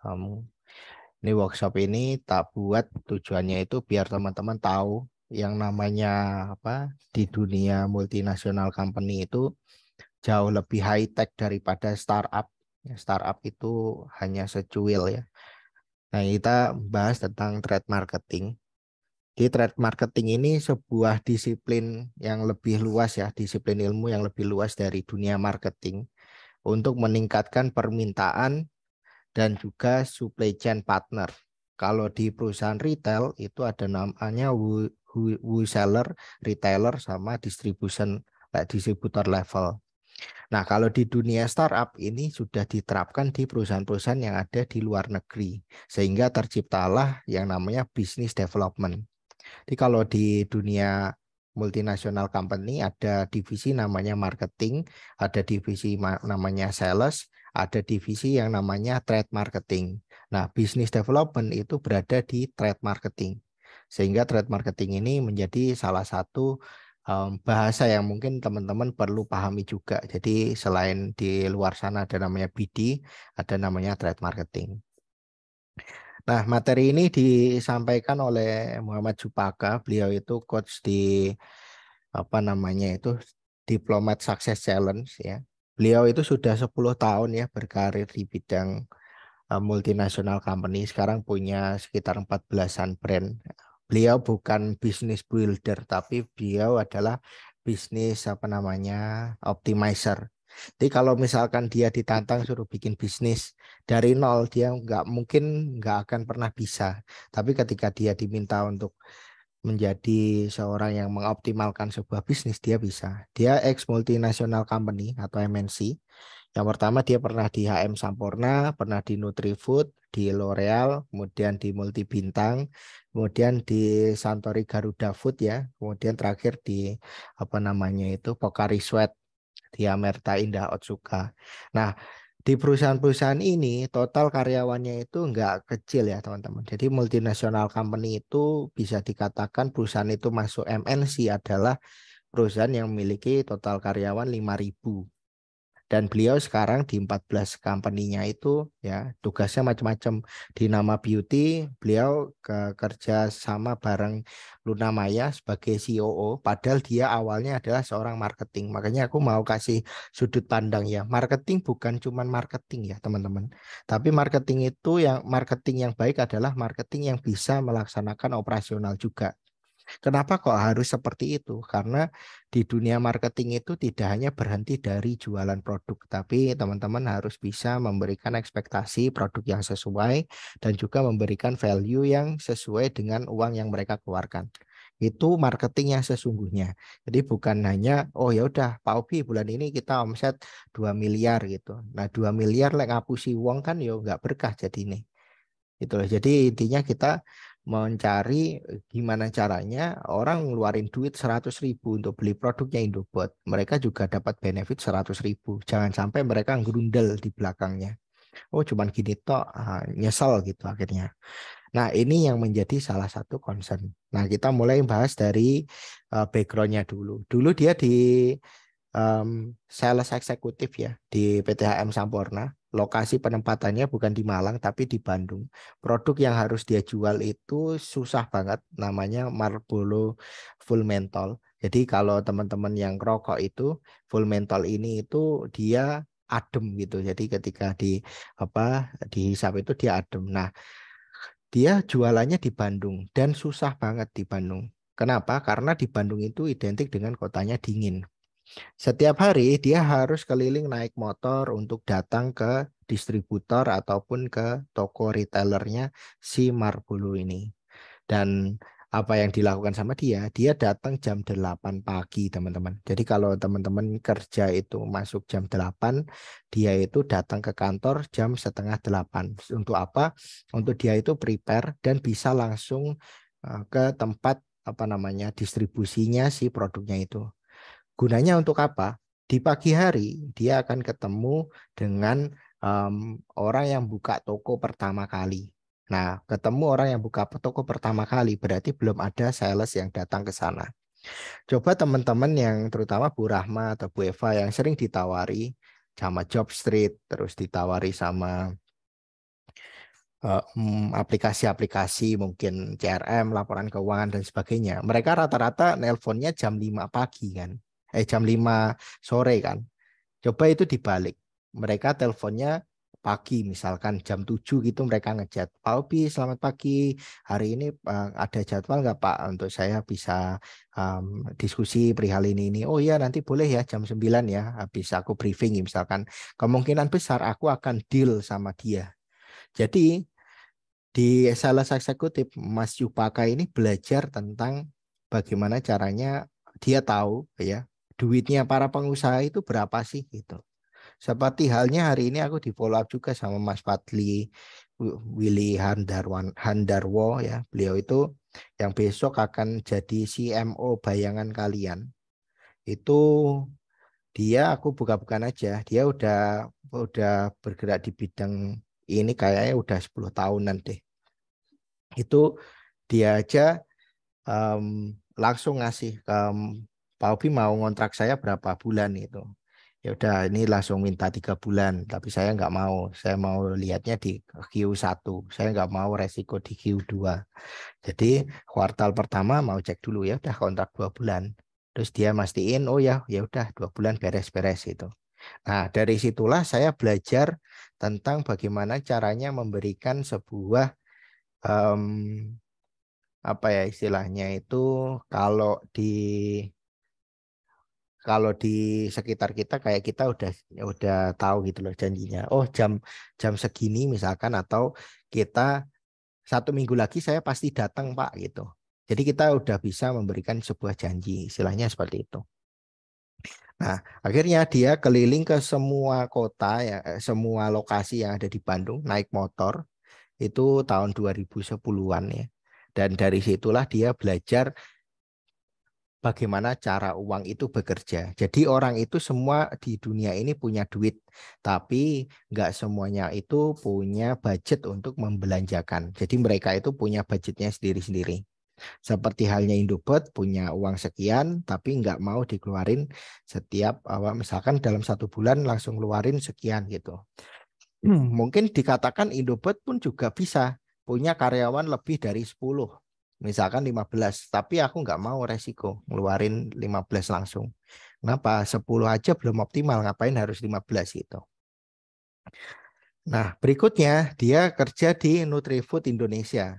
kamu. Ini workshop ini tak buat tujuannya itu biar teman-teman tahu yang namanya apa di dunia multinasional company itu jauh lebih high tech daripada startup. Ya, startup itu hanya secuil ya. Nah, kita bahas tentang trade marketing. Di trade marketing ini sebuah disiplin yang lebih luas ya, disiplin ilmu yang lebih luas dari dunia marketing untuk meningkatkan permintaan dan juga supply chain partner. Kalau di perusahaan retail itu ada namanya wholesaler, retailer sama distributor level. Nah, kalau di dunia startup ini sudah diterapkan di perusahaan-perusahaan yang ada di luar negeri, sehingga terciptalah yang namanya business development. Jadi kalau di dunia multinasional company ada divisi namanya marketing, ada divisi namanya sales, ada divisi yang namanya trade marketing. Nah, business development itu berada di trade marketing. Sehingga trade marketing ini menjadi salah satu bahasa yang mungkin teman-teman perlu pahami juga. Jadi selain di luar sana ada namanya BD, ada namanya trade marketing. Nah, materi ini disampaikan oleh Muhammad Jupaka. Beliau itu coach di apa namanya itu Diplomat Success Challenge ya. Beliau itu sudah 10 tahun ya berkarir di bidang multinational company. Sekarang punya sekitar 14-an brand. Beliau bukan business builder, tapi beliau adalah bisnis apa namanya optimizer. Jadi kalau misalkan dia ditantang suruh bikin bisnis dari nol, dia nggak akan pernah bisa. Tapi ketika dia diminta untuk menjadi seorang yang mengoptimalkan sebuah bisnis, dia bisa. Dia ex multinational company atau MNC. Yang pertama dia pernah di HM Sampurna, pernah di Nutrifood, di L'Oreal, kemudian di Multibintang, kemudian di Santori Garuda Food ya, kemudian terakhir di apa namanya itu Pocari Sweat di Amerta Indah Otsuka. Nah, di perusahaan-perusahaan ini total karyawannya itu nggak kecil ya teman-teman. Jadi multinasional company itu bisa dikatakan perusahaan itu masuk MNC adalah perusahaan yang memiliki total karyawan 5.000. Dan beliau sekarang di 14 company-nya itu ya tugasnya macam-macam. Di Nama Beauty beliau kerja sama bareng Luna Maya sebagai COO. Padahal dia awalnya adalah seorang marketing. Makanya aku mau kasih sudut pandang ya. Marketing bukan cuman marketing ya teman-teman. Tapi marketing yang baik adalah marketing yang bisa melaksanakan operasional juga. Kenapa kok harus seperti itu? Karena di dunia marketing itu tidak hanya berhenti dari jualan produk, tapi teman-teman harus bisa memberikan ekspektasi produk yang sesuai dan juga memberikan value yang sesuai dengan uang yang mereka keluarkan. Itu marketing yang sesungguhnya. Jadi bukan hanya oh ya udah Pak Obi bulan ini kita omset 2 miliar gitu. Nah, 2 miliar lek ngapusi uang kan ya nggak berkah jadi nih. Gitu loh. Jadi intinya kita mencari gimana caranya orang ngeluarin duit 100.000 untuk beli produknya Indobot. Mereka juga dapat benefit 100.000. Jangan sampai mereka gerundel di belakangnya. Oh cuman gini toh nyesel gitu akhirnya. Nah ini yang menjadi salah satu concern. Nah kita mulai bahas dari backgroundnya dulu. Dulu dia di sales eksekutif ya di PTHM Sampurna. Lokasi penempatannya bukan di Malang tapi di Bandung. Produk yang harus dia jual itu susah banget namanya Marlboro Full Menthol. Jadi kalau teman-teman yang rokok itu Full Menthol ini itu dia adem gitu. Jadi ketika di apa dihisap itu dia adem. Nah, dia jualannya di Bandung dan susah banget di Bandung. Kenapa? Karena di Bandung itu identik dengan kotanya dingin. Setiap hari dia harus keliling naik motor untuk datang ke distributor ataupun ke toko retailernya si Marlboro ini. Dan apa yang dilakukan sama dia, dia datang jam 8 pagi, teman-teman. Jadi kalau teman-teman kerja itu masuk jam 8, dia itu datang ke kantor jam setengah 8. Untuk apa? Untuk dia itu prepare dan bisa langsung ke tempat apa namanya distribusinya si produknya itu. Gunanya untuk apa? Di pagi hari dia akan ketemu dengan orang yang buka toko pertama kali. Nah, ketemu orang yang buka toko pertama kali berarti belum ada sales yang datang ke sana. Coba teman-teman yang terutama Bu Rahma atau Bu Eva yang sering ditawari sama Job Street, terus ditawari sama aplikasi-aplikasi mungkin CRM, laporan keuangan dan sebagainya. Mereka rata-rata nelponnya jam 5 pagi kan. Jam 5 sore kan. Coba itu dibalik. Mereka teleponnya pagi, misalkan jam 7 gitu mereka ngechat. Pak Obi, selamat pagi. Hari ini ada jadwal nggak Pak untuk saya bisa diskusi perihal ini. Oh iya, nanti boleh ya jam 9 ya. Habis aku briefing misalkan. Kemungkinan besar aku akan deal sama dia. Jadi di sales eksekutif, Mas Yupaka ini belajar tentang bagaimana caranya dia tahu ya duitnya para pengusaha itu berapa sih gitu. Seperti halnya hari ini aku di follow up juga sama Mas Fadli Willy Handarwo ya. Beliau itu yang besok akan jadi CMO bayangan kalian. Itu dia aku buka-bukaan aja. Dia udah bergerak di bidang ini kayaknya udah 10 tahunan deh. Itu dia aja em, langsung ngasih ke Pak Obi mau ngontrak saya berapa bulan itu. Ya udah ini langsung minta 3 bulan, tapi saya nggak mau. Saya mau lihatnya di Q1. Saya nggak mau resiko di Q2. Jadi kuartal pertama mau cek dulu ya udah kontrak 2 bulan. Terus dia mastiin oh ya ya udah 2 bulan beres-beres itu. Nah dari situlah saya belajar tentang bagaimana caranya memberikan sebuah em, apa ya istilahnya itu kalau di kalau di sekitar kita kayak kita udah tahu gitu loh janjinya. Oh jam jam segini misalkan atau kita 1 minggu lagi saya pasti datang Pak gitu. Jadi kita udah bisa memberikan sebuah janji, istilahnya seperti itu. Nah, akhirnya dia keliling ke semua kota ya, semua lokasi yang ada di Bandung naik motor itu tahun 2010-an ya. Dan dari situlah dia belajar bagaimana cara uang itu bekerja. Jadi orang itu semua di dunia ini punya duit, tapi nggak semuanya itu punya budget untuk membelanjakan. Jadi mereka itu punya budgetnya sendiri-sendiri. Seperti halnya Indobot punya uang sekian, tapi nggak mau dikeluarin setiap awal. Misalkan dalam 1 bulan langsung keluarin sekian gitu. Mungkin dikatakan Indobot pun juga bisa punya karyawan lebih dari 10. Misalkan 15, tapi aku nggak mau resiko ngeluarin 15 langsung. Kenapa? 10 aja belum optimal, ngapain harus 15 itu. Nah, berikutnya dia kerja di Nutrifood Indonesia.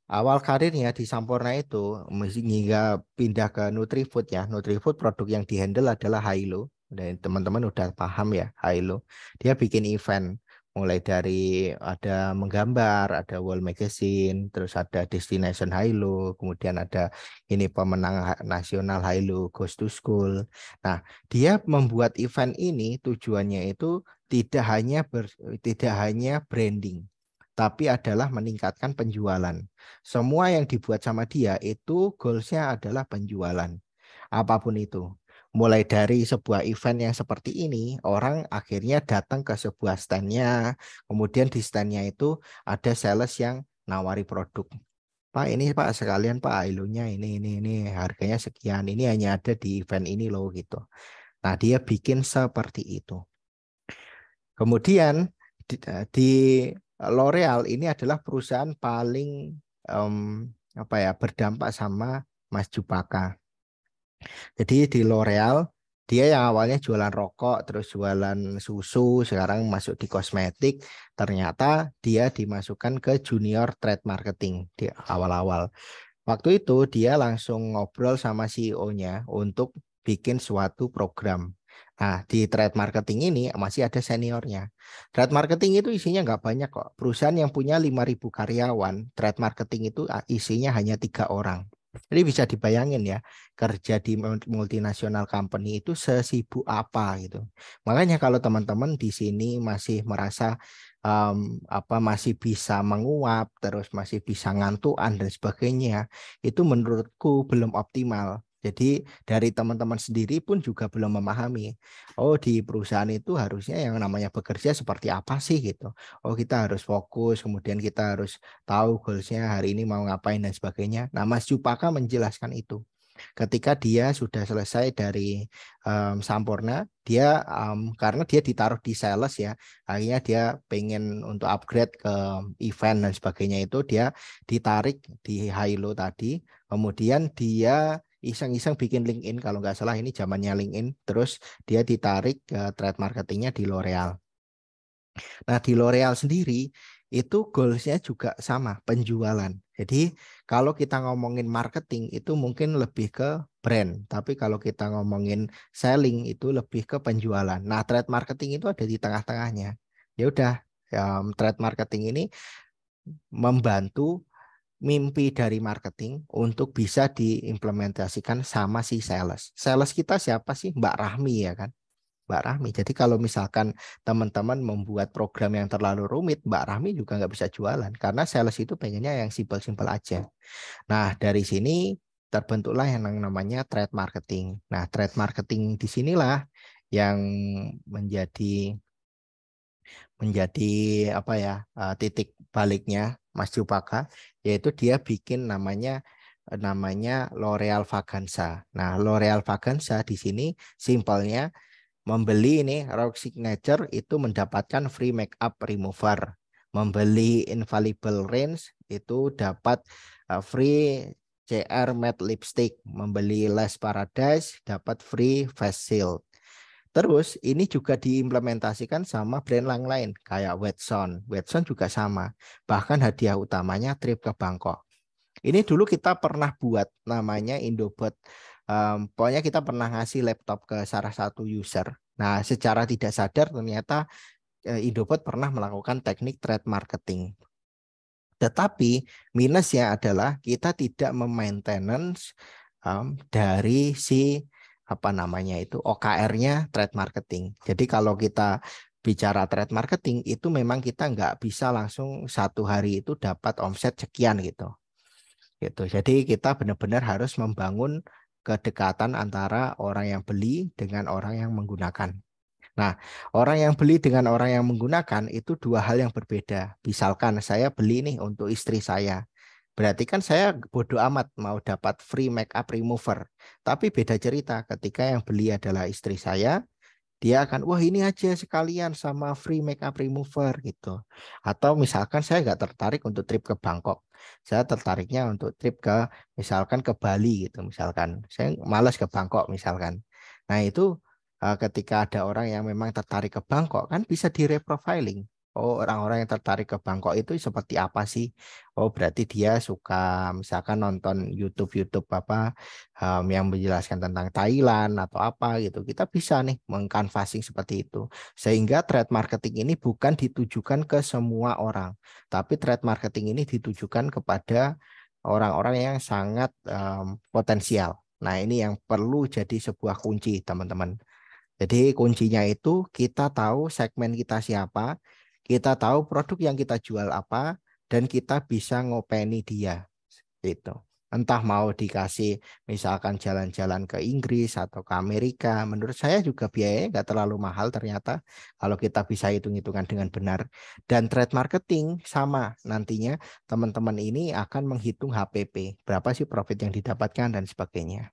Awal karirnya di Sampurna itu hingga pindah ke Nutrifood ya. Nutrifood produk yang dihandle adalah Hilo. Dan teman-teman udah paham ya Hilo. Dia bikin event mulai dari ada menggambar, ada wall magazine, terus ada destination Hilo, kemudian ada ini pemenang nasional Hilo Goes to School. Nah, dia membuat event ini tujuannya itu tidak hanya branding, tapi adalah meningkatkan penjualan. Semua yang dibuat sama dia itu goalsnya adalah penjualan. Apapun itu. Mulai dari sebuah event yang seperti ini, orang akhirnya datang ke sebuah standnya. Kemudian di standnya itu ada sales yang nawari produk. Pak ini Pak sekalian Pak ailonya ini harganya sekian. Ini hanya ada di event ini loh gitu. Nah dia bikin seperti itu. Kemudian di L'Oreal ini adalah perusahaan paling em, apa ya berdampak sama Mas Jupaka. Jadi di L'Oreal dia yang awalnya jualan rokok terus jualan susu sekarang masuk di kosmetik ternyata dia dimasukkan ke junior trade marketing di awal-awal. Waktu itu dia langsung ngobrol sama CEO-nya untuk bikin suatu program. Nah, di trade marketing ini masih ada seniornya. Trade marketing itu isinya nggak banyak kok. Perusahaan yang punya 5.000 karyawan, trade marketing itu isinya hanya 3 orang. Jadi bisa dibayangin ya, kerja di multinasional company itu sesibuk apa gitu. Makanya kalau teman-teman di sini masih merasa masih bisa menguap, terus masih bisa ngantuan dan sebagainya, itu menurutku belum optimal. Jadi dari teman-teman sendiri pun juga belum memahami. Oh di perusahaan itu harusnya yang namanya bekerja seperti apa sih gitu. Oh kita harus fokus, kemudian kita harus tahu goalsnya hari ini mau ngapain dan sebagainya. Nah Mas Jupaka menjelaskan itu. Ketika dia sudah selesai dari Sampurna, dia karena dia ditaruh di sales ya, akhirnya dia pengen untuk upgrade ke event dan sebagainya, itu dia ditarik di Hilo tadi, kemudian dia iseng-iseng bikin LinkedIn, kalau nggak salah ini zamannya LinkedIn, terus dia ditarik ke trade marketingnya di L'Oreal. Nah, di L'Oreal sendiri itu goalsnya juga sama, penjualan. Jadi kalau kita ngomongin marketing itu mungkin lebih ke brand, tapi kalau kita ngomongin selling itu lebih ke penjualan. Nah, trade marketing itu ada di tengah-tengahnya. Ya udah, trade marketing ini membantu mimpi dari marketing untuk bisa diimplementasikan sama si sales. Sales kita siapa sih? Mbak Rahmi ya kan? Mbak Rahmi. Jadi kalau misalkan teman-teman membuat program yang terlalu rumit, Mbak Rahmi juga nggak bisa jualan karena sales itu pengennya yang simpel-simpel aja. Nah, dari sini terbentuklah yang namanya trade marketing. Nah, trade marketing di sinilah yang menjadi menjadi apa ya, titik baliknya Mas Jupaka, yaitu dia bikin namanya L'Oreal Vaganza. Nah, L'Oreal Vaganza di sini simpelnya membeli ini Rock Signature itu mendapatkan free makeup remover. Membeli Infallible Range itu dapat free CR matte lipstick. Membeli Les Paradise dapat free face shield. Terus ini juga diimplementasikan sama brand lain kayak Watson. Watson juga sama. Bahkan hadiah utamanya trip ke Bangkok. Ini dulu kita pernah buat namanya Indobot. Pokoknya kita pernah ngasih laptop ke salah satu user. Nah, secara tidak sadar ternyata Indobot pernah melakukan teknik trade marketing. Tetapi minusnya adalah kita tidak memaintenance dari si apa namanya itu OKR-nya trade marketing. Jadi kalau kita bicara trade marketing itu memang kita nggak bisa langsung satu hari itu dapat omset sekian gitu. Gitu. Jadi kita benar-benar harus membangun kedekatan antara orang yang beli dengan orang yang menggunakan. Nah, orang yang beli dengan orang yang menggunakan itu dua hal yang berbeda. Misalkan saya beli nih untuk istri saya. Berarti kan saya bodoh amat mau dapat free makeup remover. Tapi beda cerita ketika yang beli adalah istri saya, dia akan, wah ini aja sekalian sama free makeup remover gitu. Atau misalkan saya nggak tertarik untuk trip ke Bangkok. Saya tertariknya untuk trip ke misalkan ke Bali gitu misalkan. Saya malas ke Bangkok misalkan. Nah itu ketika ada orang yang memang tertarik ke Bangkok kan bisa di-reprofiling. Oh, orang-orang yang tertarik ke Bangkok itu seperti apa sih? Oh, berarti dia suka misalkan nonton YouTube apa yang menjelaskan tentang Thailand atau apa gitu. Kita bisa nih mengcanvassing seperti itu. Sehingga trade marketing ini bukan ditujukan ke semua orang, tapi trade marketing ini ditujukan kepada orang-orang yang sangat potensial. Nah, ini yang perlu jadi sebuah kunci, teman-teman. Jadi kuncinya itu kita tahu segmen kita siapa, kita tahu produk yang kita jual apa, dan kita bisa ngopeni dia. Itu. Entah mau dikasih misalkan jalan-jalan ke Inggris atau ke Amerika, menurut saya juga biayanya nggak terlalu mahal ternyata kalau kita bisa hitung-hitungan dengan benar. Dan trade marketing sama nantinya teman-teman ini akan menghitung HPP, berapa sih profit yang didapatkan dan sebagainya.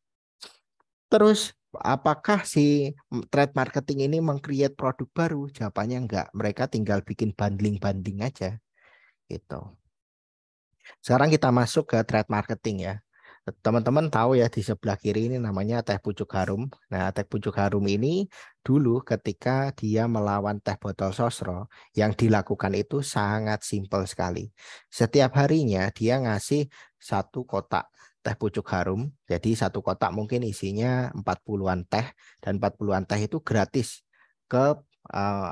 Terus apakah si trade marketing ini meng-create produk baru? Jawabannya enggak. Mereka tinggal bikin bundling-bundling aja gitu. Sekarang kita masuk ke trade marketing ya. Teman-teman tahu ya di sebelah kiri ini namanya teh pucuk harum. Nah, teh pucuk harum ini dulu ketika dia melawan teh botol sosro, yang dilakukan itu sangat simpel sekali. Setiap harinya dia ngasih satu kotak teh pucuk harum. Jadi satu kotak mungkin isinya 40-an teh dan 40-an teh itu gratis ke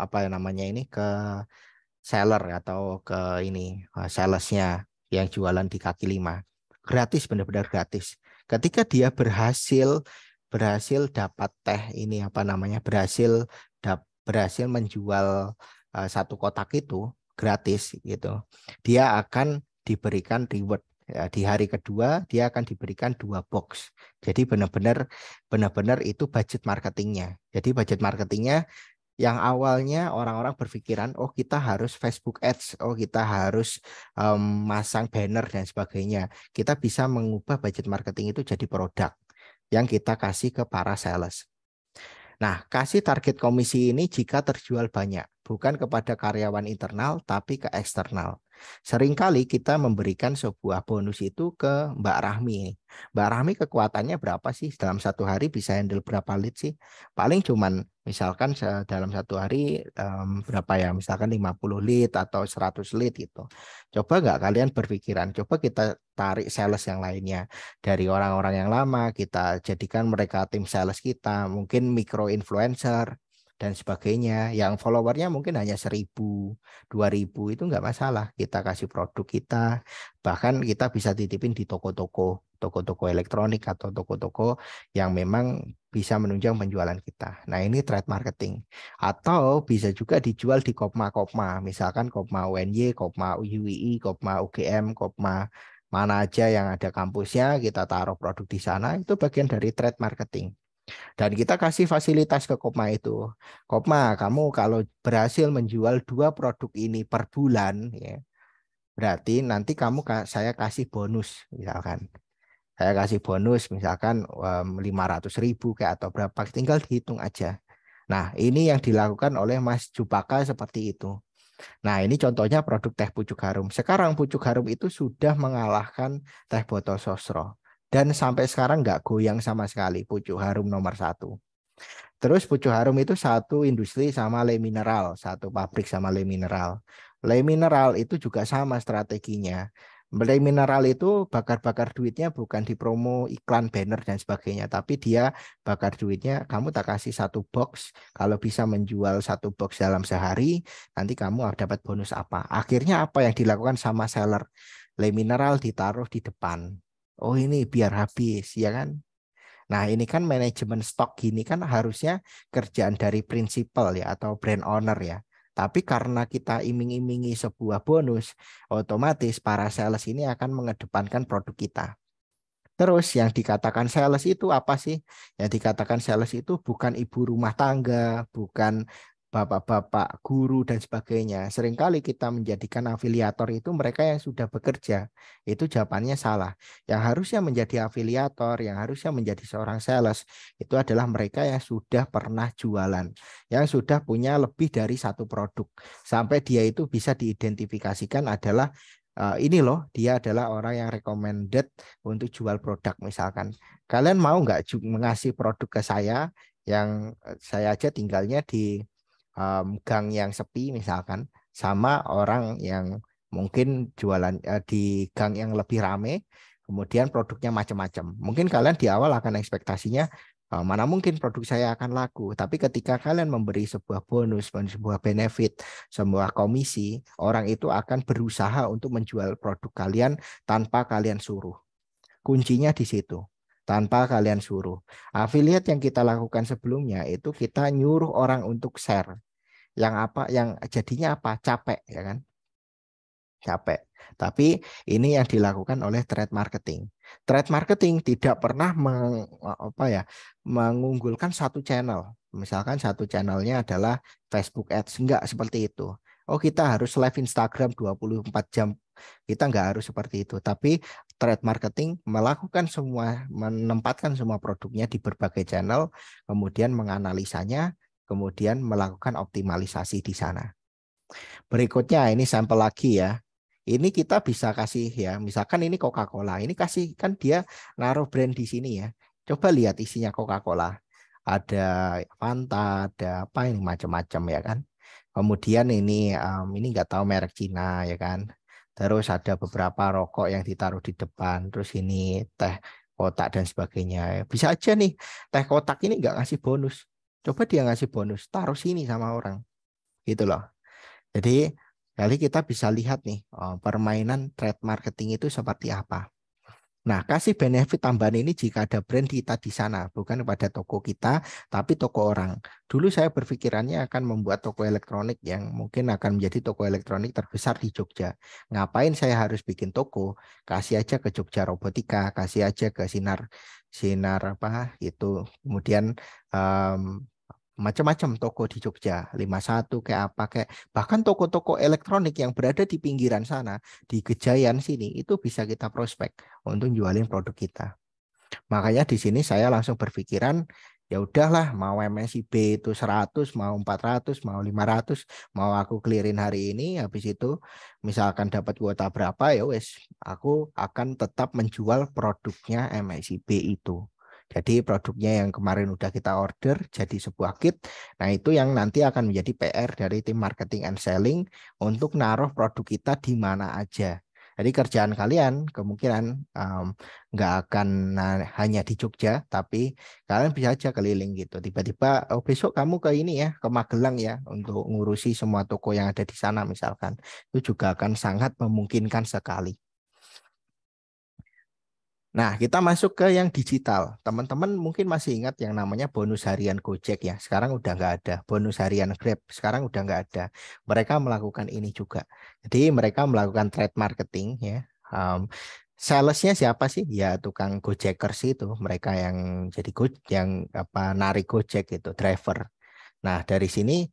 apa namanya ini ke seller atau ke ini salesnya yang jualan di kaki lima. Gratis, benar-benar gratis. Ketika dia berhasil berhasil dapat teh ini apa namanya berhasil menjual satu kotak itu gratis gitu. Dia akan diberikan reward. Ya, di hari kedua dia akan diberikan 2 box. Jadi benar-benar itu budget marketingnya. Jadi budget marketingnya yang awalnya orang-orang berpikiran, oh kita harus Facebook Ads, oh kita harus masang banner dan sebagainya. Kita bisa mengubah budget marketing itu jadi produk. yang kita kasih ke para sales. Nah, kasih target komisi ini jika terjual banyak, bukan kepada karyawan internal, tapi ke eksternal. Seringkali kita memberikan sebuah bonus itu ke Mbak Rahmi. Mbak Rahmi kekuatannya berapa sih? Dalam satu hari bisa handle berapa lead sih? Paling cuman misalkan dalam satu hari berapa ya? Misalkan 50 lead atau 100 lead gitu. Coba nggak kalian berpikiran, coba kita tarik sales yang lainnya dari orang-orang yang lama, kita jadikan mereka tim sales kita, mungkin micro influencer dan sebagainya, yang followernya mungkin hanya 1.000, 2.000 itu nggak masalah. Kita kasih produk kita, bahkan kita bisa titipin di toko-toko elektronik atau toko-toko yang memang bisa menunjang penjualan kita. Nah, ini trade marketing. Atau bisa juga dijual di Kopma-Kopma, misalkan Kopma UNY, Kopma UII, Kopma UGM, Kopma mana aja yang ada kampusnya, kita taruh produk di sana, itu bagian dari trade marketing. Dan kita kasih fasilitas ke Kopma itu. Kopma, kamu kalau berhasil menjual 2 produk ini per bulan, ya, berarti nanti saya kasih bonus, misalkan. Saya kasih bonus, misalkan 500.000 kayak atau berapa, tinggal dihitung aja. Nah, ini yang dilakukan oleh Mas Jupaka seperti itu. Nah, ini contohnya produk teh pucuk harum. Sekarang pucuk harum itu sudah mengalahkan teh botol sosro. Dan sampai sekarang nggak goyang sama sekali pucuk harum nomor 1. Terus pucuk harum itu satu industri sama Le Mineral, satu pabrik sama Le Mineral. Le Mineral itu juga sama strateginya. Le Mineral itu bakar-bakar duitnya bukan di promo iklan banner dan sebagainya, tapi dia bakar duitnya, kamu tak kasih satu box, kalau bisa menjual satu box dalam sehari, nanti kamu dapat bonus apa. Akhirnya apa yang dilakukan sama seller? Le Mineral ditaruh di depan. Oh ini biar habis, ya kan? Nah, ini kan manajemen stok gini kan harusnya kerjaan dari prinsipal ya atau brand owner ya. Tapi karena kita iming-imingi sebuah bonus, otomatis para sales ini akan mengedepankan produk kita. Terus yang dikatakan sales itu apa sih? Yang dikatakan sales itu bukan ibu rumah tangga, bukan bapak-bapak guru dan sebagainya. Seringkali kita menjadikan afiliator itu mereka yang sudah bekerja. Itu jawabannya salah. Yang harusnya menjadi afiliator, yang harusnya menjadi seorang sales, itu adalah mereka yang sudah pernah jualan, yang sudah punya lebih dari satu produk. Sampai dia itu bisa diidentifikasikan adalah ini loh, dia adalah orang yang recommended untuk jual produk misalkan. Kalian mau nggak mengasih produk ke saya yang saya aja tinggalnya di gang yang sepi misalkan, sama orang yang mungkin jualan di gang yang lebih rame, kemudian produknya macam-macam. Mungkin kalian di awal akan ekspektasinya mana mungkin produk saya akan laku, tapi ketika kalian memberi sebuah bonus, sebuah benefit, sebuah komisi, orang itu akan berusaha untuk menjual produk kalian tanpa kalian suruh. Kuncinya di situ. Tanpa kalian suruh. Affiliate yang kita lakukan sebelumnya itu kita nyuruh orang untuk share. Yang apa? Yang jadinya apa? Capek, ya kan? Capek. Tapi ini yang dilakukan oleh trade marketing. Trade marketing tidak pernah mengunggulkan satu channel. Misalkan satu channelnya adalah Facebook Ads. Enggak seperti itu. Oh, kita harus live Instagram 24 jam. Kita enggak harus seperti itu. Tapi trade marketing melakukan semua, menempatkan semua produknya di berbagai channel, kemudian menganalisanya, kemudian melakukan optimalisasi di sana. Berikutnya ini sampel lagi ya. Ini kita bisa kasih ya, misalkan ini Coca-Cola. Ini kasih kan dia naruh brand di sini ya. Coba lihat isinya Coca-Cola. Ada Fanta, ada apa ini macam-macam ya kan. Kemudian ini nggak tahu merek Cina ya kan. Terus ada beberapa rokok yang ditaruh di depan. Terus ini teh kotak dan sebagainya. Bisa aja nih teh kotak ini nggak ngasih bonus. Coba dia ngasih bonus, taruh sini sama orang. Gitu loh. Jadi kali kita bisa lihat nih permainan trade marketing itu seperti apa. Nah, kasih benefit tambahan ini jika ada brand kita di sana, bukan pada toko kita, tapi toko orang. Dulu saya berpikirannya akan membuat toko elektronik yang mungkin akan menjadi toko elektronik terbesar di Jogja. Ngapain saya harus bikin toko? Kasih aja ke Jogja Robotika, kasih aja ke Sinar Sinar apa itu. Kemudian macam-macam toko di Jogja, 51 kayak apa kayak bahkan toko-toko elektronik yang berada di pinggiran sana, di Gejayan sini itu bisa kita prospek untuk jualin produk kita. Makanya di sini saya langsung berpikiran, ya udahlah, mau MSIB itu 100, mau 400, mau 500, mau aku clearin hari ini, habis itu misalkan dapat kuota berapa, ya wes, aku akan tetap menjual produknya MSIB itu. Jadi produknya yang kemarin udah kita order jadi sebuah kit. Nah, itu yang nanti akan menjadi PR dari tim marketing and selling untuk naruh produk kita di mana aja. Jadi kerjaan kalian kemungkinan nggak akan hanya di Jogja, tapi kalian bisa aja keliling gitu. Tiba-tiba, oh besok kamu ke ini ya, ke Magelang ya, untuk ngurusi semua toko yang ada di sana misalkan. Itu juga akan sangat memungkinkan sekali. Nah, kita masuk ke yang digital. Teman-teman mungkin masih ingat yang namanya bonus harian Gojek ya. Sekarang udah nggak ada. Bonus harian Grab sekarang udah nggak ada. Mereka melakukan ini juga. Jadi mereka melakukan trade marketing ya. Salesnya siapa sih? Ya tukang Gojekers itu. Mereka yang jadi yang apa narik Gojek itu, driver. Nah, dari sini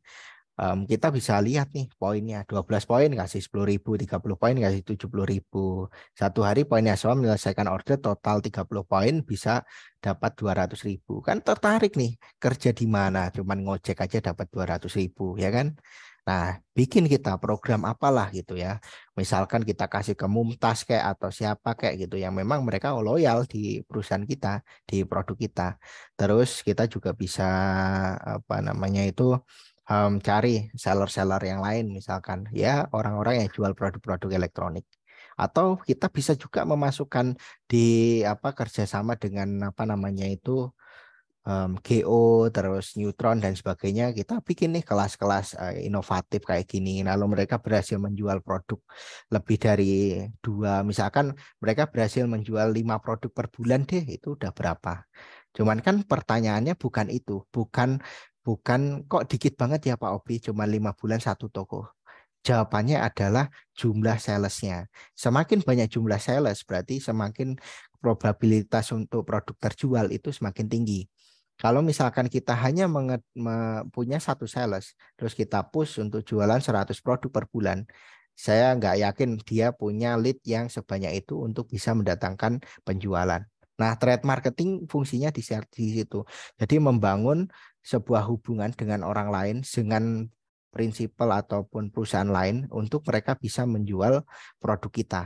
kita bisa lihat nih poinnya 12 poin kasih 10.000, 30 poin kasih 70.000. Satu hari poinnya semua menyelesaikan order total 30 poin bisa dapat 200.000. Kan tertarik nih kerja di mana cuman ngojek aja dapat 200.000 ya kan. Nah, bikin kita program apalah gitu ya. Misalkan kita kasih ke Mumtaz kayak atau siapa kayak gitu yang memang mereka loyal di perusahaan kita, di produk kita. Terus kita juga bisa apa namanya itu cari seller-seller yang lain misalkan ya orang-orang yang jual produk-produk elektronik atau kita bisa juga memasukkan di apa kerjasama dengan apa namanya itu GO terus neutron dan sebagainya kita bikin nih kelas-kelas inovatif kayak gini lalu mereka berhasil menjual produk lebih dari dua misalkan mereka berhasil menjual 5 produk per bulan deh itu udah berapa cuman kan pertanyaannya bukan itu bukan bukan kok dikit banget ya Pak Obi cuma 5 bulan satu toko. Jawabannya adalah jumlah salesnya. Semakin banyak jumlah sales, berarti semakin probabilitas untuk produk terjual itu semakin tinggi. Kalau misalkan kita hanya punya satu sales, terus kita push untuk jualan 100 produk per bulan, saya nggak yakin dia punya lead yang sebanyak itu untuk bisa mendatangkan penjualan. Nah, trade marketing fungsinya di situ. Jadi membangun sebuah hubungan dengan orang lain dengan prinsipal ataupun perusahaan lain untuk mereka bisa menjual produk kita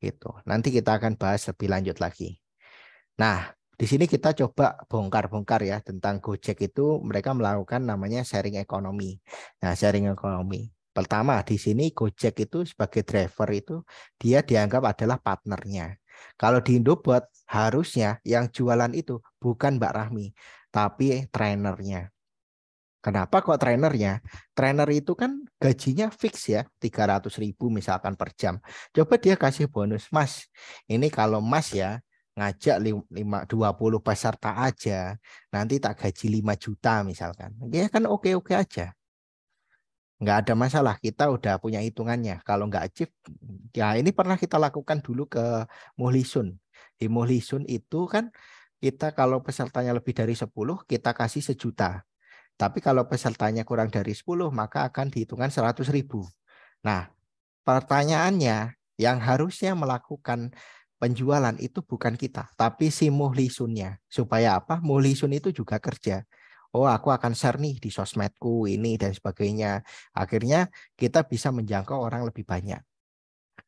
gitu. Nanti kita akan bahas lebih lanjut lagi. Nah, di sini kita coba bongkar-bongkar ya tentang Gojek itu mereka melakukan namanya sharing ekonomi. Nah, sharing ekonomi. Pertama, di sini Gojek itu sebagai driver itu dia dianggap adalah partnernya. Kalau di Indobot harusnya yang jualan itu bukan Mbak Rahmi, tapi trainernya. Kenapa kok trainernya? Trainer itu kan gajinya fix ya, 300.000 misalkan per jam. Coba dia kasih bonus, Mas. Ini kalau Mas ya ngajak 20 peserta aja, nanti tak gaji 5 juta misalkan. Ya kan oke-oke aja. Nggak ada masalah, kita udah punya hitungannya. Kalau nggak achieve, ya ini pernah kita lakukan dulu ke Muhlisun. Di Muhlisun itu kan kita kalau pesertanya lebih dari 10, kita kasih 1 juta. Tapi kalau pesertanya kurang dari 10, maka akan dihitungkan 100.000. Nah, pertanyaannya yang harusnya melakukan penjualan itu bukan kita, tapi si muhlisunnya. Supaya apa? Muhlisun itu juga kerja. Oh, aku akan share nih di sosmedku ini dan sebagainya. Akhirnya kita bisa menjangkau orang lebih banyak.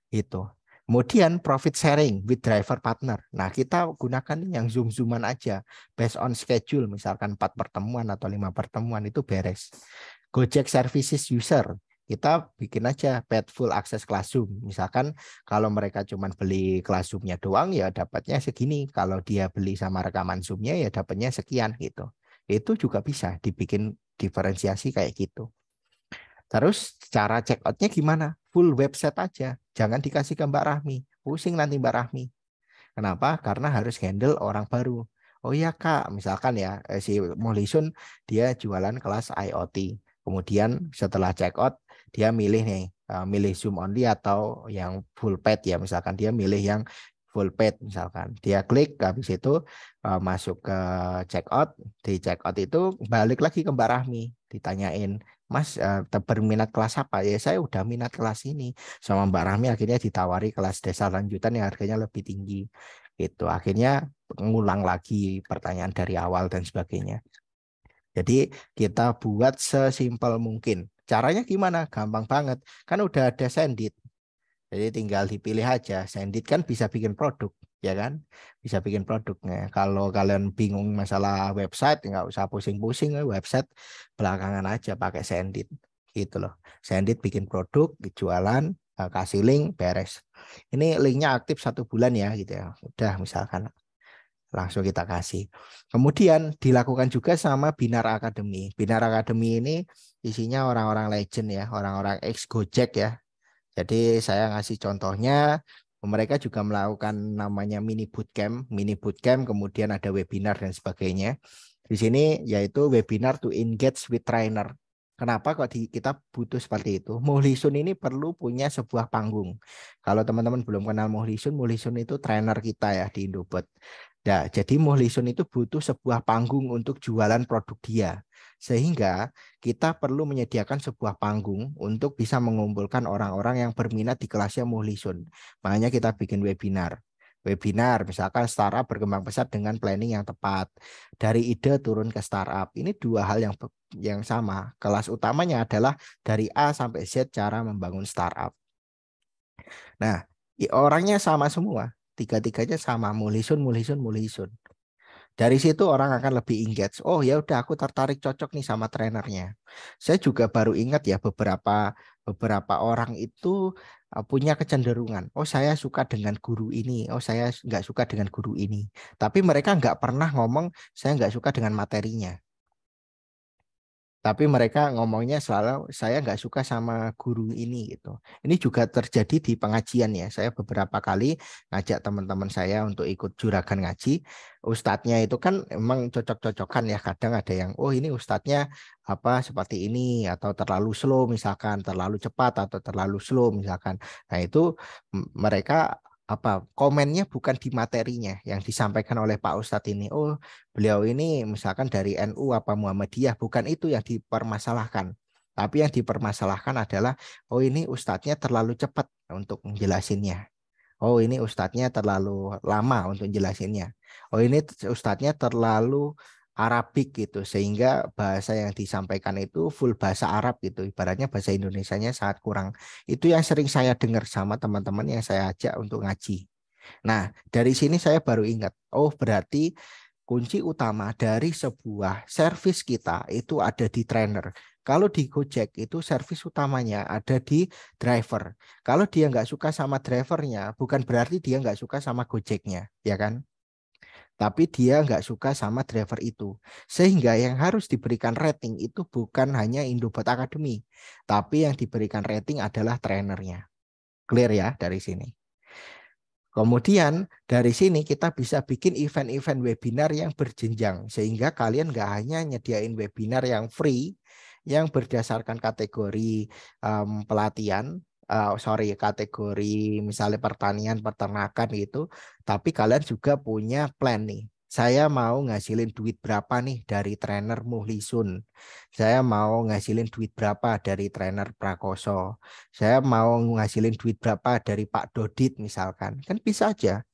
Itu. Kemudian profit sharing with driver partner. Nah, kita gunakan yang zoom-zooman aja. Based on schedule, misalkan 4 pertemuan atau 5 pertemuan itu beres. Gojek Services User. Kita bikin aja paid full access classroom. Misalkan kalau mereka cuma beli classroom-nya doang ya dapatnya segini. Kalau dia beli sama rekaman Zoom-nya ya dapatnya sekian gitu. Itu juga bisa dibikin diferensiasi kayak gitu. Terus cara check outnya gimana? Full website aja. Jangan dikasih ke Mbak Rahmi. Pusing nanti Mbak Rahmi. Kenapa? Karena harus handle orang baru. Oh iya Kak, misalkan ya si Molisun dia jualan kelas IoT. Kemudian setelah check out dia milih nih, milih Zoom only atau yang full paid ya. Misalkan dia milih yang full paid misalkan. Dia klik habis itu masuk ke check out. Di check out itu balik lagi ke Mbak Rahmi, ditanyain, Mas berminat kelas apa? Ya saya udah minat kelas ini. Sama Mbak Rahmi akhirnya ditawari kelas desa lanjutan yang harganya lebih tinggi. Itu akhirnya ngulang lagi pertanyaan dari awal dan sebagainya. Jadi kita buat sesimpel mungkin. Caranya gimana? Gampang banget. Kan udah ada Sendit. Jadi tinggal dipilih aja. Sendit kan bisa bikin produk, ya kan? Bisa bikin produknya. Kalau kalian bingung masalah website, nggak usah pusing-pusing. Website belakangan aja pakai Sendit. Gitu loh. Sendit bikin produk, jualan, kasih link, beres. Ini linknya aktif 1 bulan ya, gitu ya. Udah misalkan langsung kita kasih. Kemudian dilakukan juga sama Binar Academy. Binar Academy ini isinya orang-orang legend ya, orang-orang ex Gojek ya. Jadi saya ngasih contohnya, mereka juga melakukan namanya mini bootcamp, kemudian ada webinar dan sebagainya. Di sini yaitu webinar to engage with trainer. Kenapa kok kita butuh seperti itu? Muhlisun ini perlu punya sebuah panggung. Kalau teman-teman belum kenal Muhlisun itu trainer kita ya di Indobot. Nah, jadi Muhlisun itu butuh sebuah panggung untuk jualan produk dia. Sehingga kita perlu menyediakan sebuah panggung untuk bisa mengumpulkan orang-orang yang berminat di kelasnya Muhlisun. Makanya kita bikin webinar. Webinar, misalkan startup berkembang pesat dengan planning yang tepat. Dari ide turun ke startup. Ini dua hal yang sama. Kelas utamanya adalah dari A sampai Z cara membangun startup. Nah, orangnya sama semua. Tiga-tiganya sama, Muhlisun, Muhlisun, Muhlisun. Dari situ orang akan lebih engage. Oh ya udah aku tertarik cocok nih sama trainernya. Saya juga baru ingat ya beberapa beberapa orang itu punya kecenderungan. Oh saya suka dengan guru ini. Oh saya nggak suka dengan guru ini. Tapi mereka nggak pernah ngomong saya nggak suka dengan materinya. Tapi mereka ngomongnya selalu saya nggak suka sama guru ini gitu. Ini juga terjadi di pengajian ya. Saya beberapa kali ngajak teman-teman saya untuk ikut juragan ngaji. Ustadznya itu kan emang cocok-cocokan ya. Kadang ada yang oh ini ustadznya apa seperti ini atau terlalu slow misalkan, terlalu cepat atau terlalu slow misalkan. Nah itu mereka apa komennya bukan di materinya yang disampaikan oleh Pak Ustadz ini. Oh beliau ini misalkan dari NU apa Muhammadiyah, bukan itu yang dipermasalahkan. Tapi yang dipermasalahkan adalah, oh ini ustadznya terlalu cepat untuk menjelasinnya. Oh ini ustadznya terlalu lama untuk menjelasinnya. Oh ini ustadznya terlalu Arabik gitu, sehingga bahasa yang disampaikan itu full bahasa Arab gitu. Ibaratnya bahasa Indonesianya sangat kurang. Itu yang sering saya dengar sama teman-teman yang saya ajak untuk ngaji. Nah, dari sini saya baru ingat, oh berarti kunci utama dari sebuah servis kita itu ada di trainer. Kalau di Gojek itu servis utamanya ada di driver. Kalau dia nggak suka sama drivernya, bukan berarti dia nggak suka sama Gojeknya, ya kan? Tapi dia nggak suka sama driver itu. Sehingga yang harus diberikan rating itu bukan hanya Indobot Academy, tapi yang diberikan rating adalah trainernya. Clear ya dari sini. Kemudian dari sini kita bisa bikin event-event webinar yang berjenjang sehingga kalian nggak hanya nyediain webinar yang free yang berdasarkan kategori pelatihan, kategori misalnya pertanian, peternakan gitu, tapi kalian juga punya plan nih. Saya mau ngasilin duit berapa nih dari trainer Muhlisun. Saya mau ngasilin duit berapa dari trainer Prakoso. Saya mau ngasilin duit berapa dari Pak Dodit misalkan. Kan bisa aja.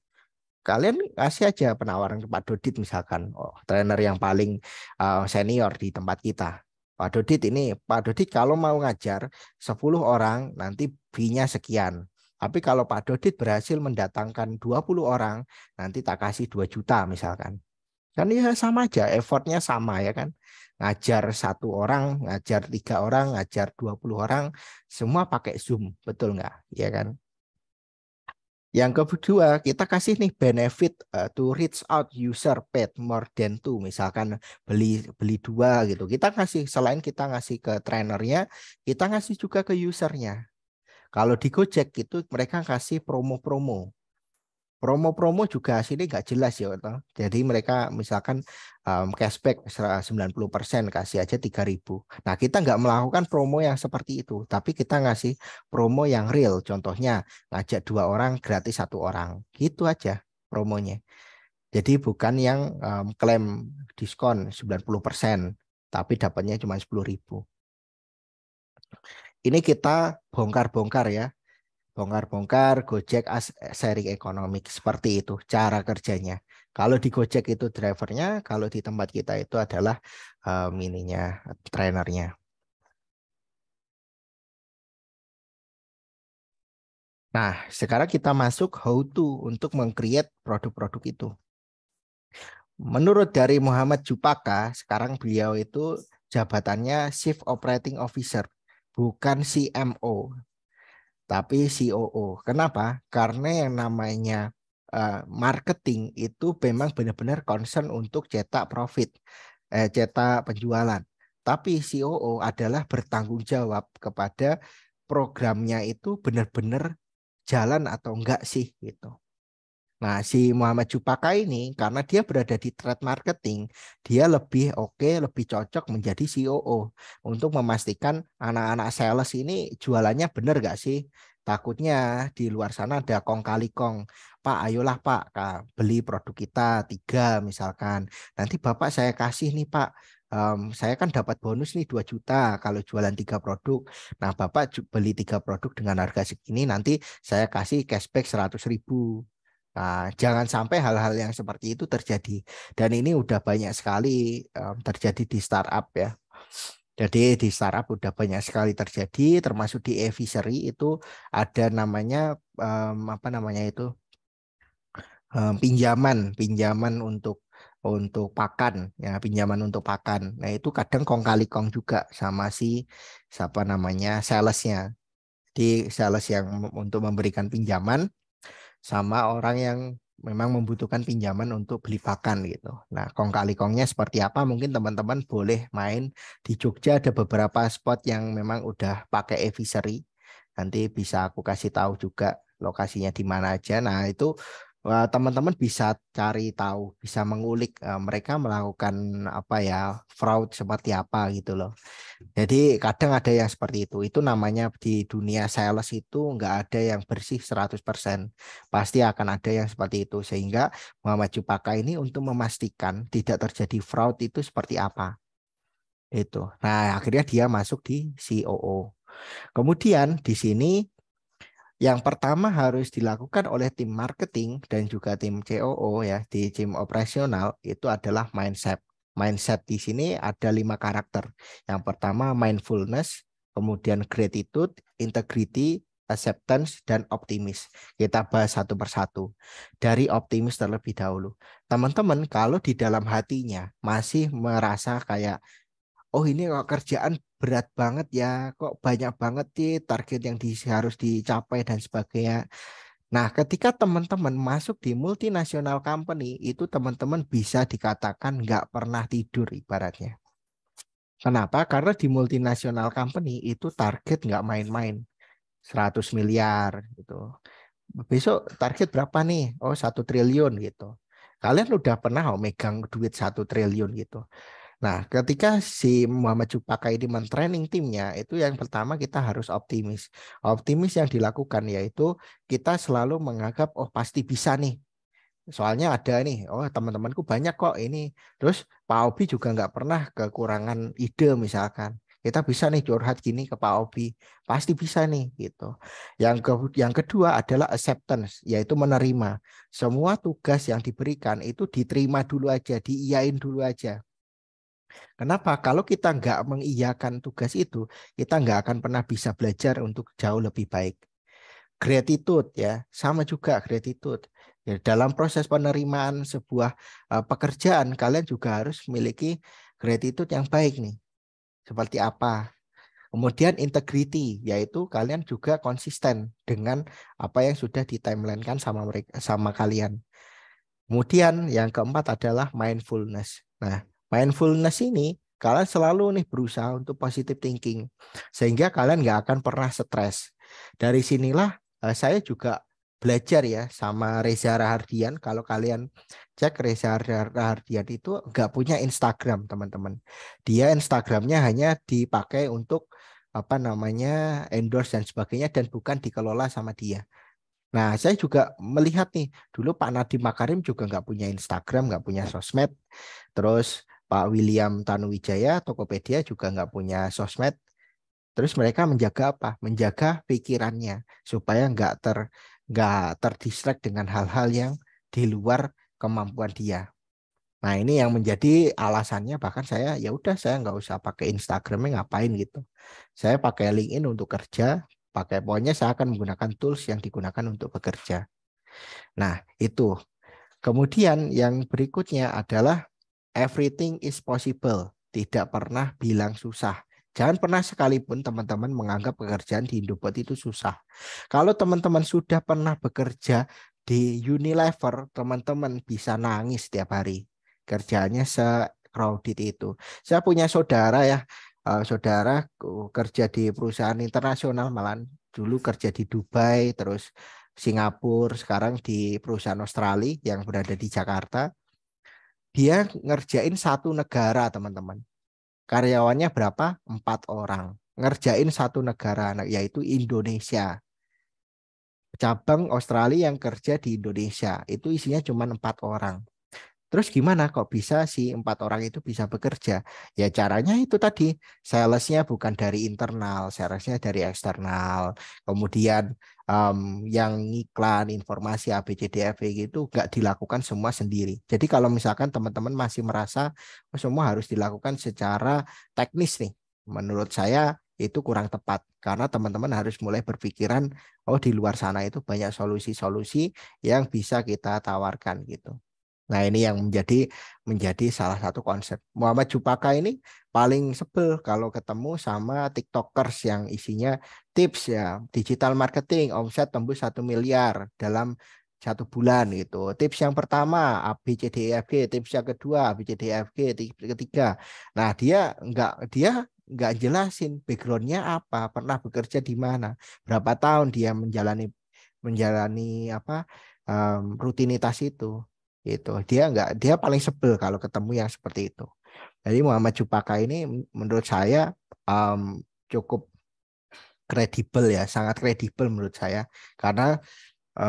Kalian kasih aja penawaran ke Pak Dodit misalkan. Oh, trainer yang paling senior di tempat kita. Pak Dodit ini, Pak Dodit kalau mau ngajar 10 orang nanti fee-nya sekian. Tapi kalau Pak Dodit berhasil mendatangkan 20 orang, nanti tak kasih 2 juta misalkan. Kan ya sama aja, effortnya sama ya kan. Ngajar 1 orang, ngajar 3 orang, ngajar 20 orang, semua pakai Zoom, betul nggak? Ya kan? Yang kedua, kita kasih nih benefit to reach out user paid more than two. Misalkan beli beli 2 gitu. Kita kasih selain kita ngasih ke trainernya, kita ngasih juga ke usernya. Kalau di Gojek itu mereka kasih promo-promo. Promo-promo juga sini nggak jelas ya. Toh. Jadi mereka misalkan cashback 90% kasih aja 3.000. Nah kita nggak melakukan promo yang seperti itu. Tapi kita ngasih promo yang real. Contohnya ngajak 2 orang gratis 1 orang. Gitu aja promonya. Jadi bukan yang klaim diskon 90%. Tapi dapatnya cuma 10.000. Ini kita bongkar-bongkar ya. Bongkar-bongkar Gojek as sharing economic seperti itu cara kerjanya. Kalau di Gojek itu drivernya, kalau di tempat kita itu adalah ininya trainernya. Nah, sekarang kita masuk how to untuk meng-create produk-produk itu. Menurut dari Muhammad Jupaka, sekarang beliau itu jabatannya Chief Operating Officer, bukan CMO, tapi COO. Kenapa? Karena yang namanya marketing itu memang benar-benar concern untuk cetak profit, cetak penjualan. Tapi COO adalah bertanggung jawab kepada programnya itu benar-benar jalan atau enggak sih gitu. Nah, si Muhammad Jupaka ini karena dia berada di trade marketing, dia lebih oke, lebih cocok menjadi COO untuk memastikan anak-anak sales ini jualannya benar gak sih? Takutnya di luar sana ada kong kali kong. Pak, ayolah Pak, beli produk kita 3 misalkan. Nanti Bapak saya kasih nih Pak. Saya kan dapat bonus nih 2 juta kalau jualan 3 produk. Nah, Bapak beli 3 produk dengan harga segini, nanti saya kasih cashback 100.000. Nah, jangan sampai hal-hal yang seperti itu terjadi. Dan ini udah banyak sekali terjadi di startup ya. Jadi di startup udah banyak sekali terjadi, termasuk di e-fishery itu ada namanya apa namanya itu pinjaman, pinjaman untuk pakan ya, pinjaman untuk pakan. Nah itu kadang kong kali kong juga sama si siapa namanya salesnya. Di sales yang untuk memberikan pinjaman sama orang yang memang membutuhkan pinjaman untuk beli pakan gitu. Nah, kong kali kongnya seperti apa? Mungkin teman-teman boleh main di Jogja ada beberapa spot yang memang udah pakai e-fishery. Nanti bisa aku kasih tahu juga lokasinya di mana aja. Nah, itu teman-teman bisa cari tahu, bisa mengulik mereka melakukan apa ya, fraud seperti apa gitu loh. Jadi kadang ada yang seperti itu. Itu namanya di dunia sales itu nggak ada yang bersih 100%. Pasti akan ada yang seperti itu. Sehingga Muhammad Jupaka ini untuk memastikan tidak terjadi fraud itu seperti apa. Itu. Nah, akhirnya dia masuk di COO. Kemudian di sini yang pertama harus dilakukan oleh tim marketing dan juga tim COO ya di tim operasional itu adalah mindset. Mindset di sini ada 5 karakter. Yang pertama mindfulness, kemudian gratitude, integrity, acceptance, dan optimis. Kita bahas satu persatu. Dari optimis terlebih dahulu. Teman-teman kalau di dalam hatinya masih merasa kayak oh ini kok kerjaan berat banget ya, kok banyak banget sih target yang harus dicapai dan sebagainya. Nah, ketika teman-teman masuk di multinasional company, itu teman-teman bisa dikatakan nggak pernah tidur ibaratnya. Kenapa? Karena di multinasional company itu target nggak main-main, 100 miliar gitu. Besok target berapa nih? Oh, 1 triliun gitu. Kalian udah pernah megang duit 1 triliun gitu. Nah, ketika si Muhammad Cupaka ini mentraining timnya, itu yang pertama kita harus optimis. Optimis yang dilakukan yaitu kita selalu menganggap, oh pasti bisa nih. Soalnya ada nih, oh teman-temanku banyak kok ini. Terus Pak Obi juga nggak pernah kekurangan ide misalkan. Kita bisa nih curhat gini ke Pak Obi, pasti bisa nih gitu. Yang kedua adalah acceptance, yaitu menerima. Semua tugas yang diberikan itu diterima dulu aja, diiyain dulu aja. Kenapa? Kalau kita nggak mengiyakan tugas itu, kita nggak akan pernah bisa belajar untuk jauh lebih baik. Gratitude ya, sama juga gratitude. Ya, dalam proses penerimaan sebuah pekerjaan, kalian juga harus memiliki gratitude yang baik nih. Seperti apa? Kemudian integrity, yaitu kalian juga konsisten dengan apa yang sudah di timeline-kan sama mereka, sama kalian. Kemudian yang keempat adalah mindfulness. Nah, mindfulness ini kalian selalu nih berusaha untuk positive thinking sehingga kalian nggak akan pernah stres. Dari sinilah saya juga belajar ya sama Reza Rahardian. Kalau kalian cek Reza Rahardian itu nggak punya Instagram teman-teman. Dia Instagramnya hanya dipakai untuk apa namanya endorse dan sebagainya dan bukan dikelola sama dia. Nah, saya juga melihat nih, dulu Pak Nadiem Makarim juga nggak punya Instagram, nggak punya sosmed. Terus Pak William Tanuwijaya, Tokopedia juga nggak punya sosmed. Terus mereka menjaga apa? Menjaga pikirannya supaya nggak terdistract dengan hal-hal yang di luar kemampuan dia. Nah, ini yang menjadi alasannya bahkan saya ya udah saya nggak usah pakai Instagramnya ngapain gitu. Saya pakai LinkedIn untuk kerja, pakai pokoknya saya akan menggunakan tools yang digunakan untuk bekerja. Nah, itu. Kemudian yang berikutnya adalah everything is possible. Tidak pernah bilang susah. Jangan pernah sekalipun teman-teman menganggap pekerjaan di Indobot itu susah. Kalau teman-teman sudah pernah bekerja di Unilever, teman-teman bisa nangis setiap hari. Kerjanya se-crowded itu. Saya punya saudara ya, saudara kerja di perusahaan internasional malah dulu kerja di Dubai, terus Singapura, sekarang di perusahaan Australia yang berada di Jakarta. Dia ngerjain satu negara, teman-teman. Karyawannya berapa? 4 orang. Ngerjain satu negara, yaitu Indonesia. Cabang Australia yang kerja di Indonesia. Itu isinya cuma 4 orang. Terus gimana kok bisa si 4 orang itu bisa bekerja? Ya caranya itu tadi, salesnya bukan dari internal, salesnya dari eksternal. Kemudian yang iklan, informasi A, B, C, D, F, E gitu nggak dilakukan semua sendiri. Jadi kalau misalkan teman-teman masih merasa oh, semua harus dilakukan secara teknis nih, menurut saya itu kurang tepat. Karena teman-teman harus mulai berpikiran, oh di luar sana itu banyak solusi-solusi yang bisa kita tawarkan gitu. Nah, ini yang menjadi salah satu konsep. Muhammad Jupaka ini paling sebel kalau ketemu sama TikTokers yang isinya tips ya, digital marketing, omset tembus 1 miliar dalam 1 bulan gitu. Tips yang pertama A, B, C, D, E, F, G. Tips yang kedua A, B, C, D, E, F, G. Tips ketiga. Nah, dia nggak jelasin backgroundnya apa, pernah bekerja di mana, berapa tahun dia menjalani menjalani apa rutinitas itu. Gitu. Dia paling sebel kalau ketemu yang seperti itu. Jadi Muhammad Jupaka ini menurut saya cukup kredibel ya, sangat kredibel menurut saya karena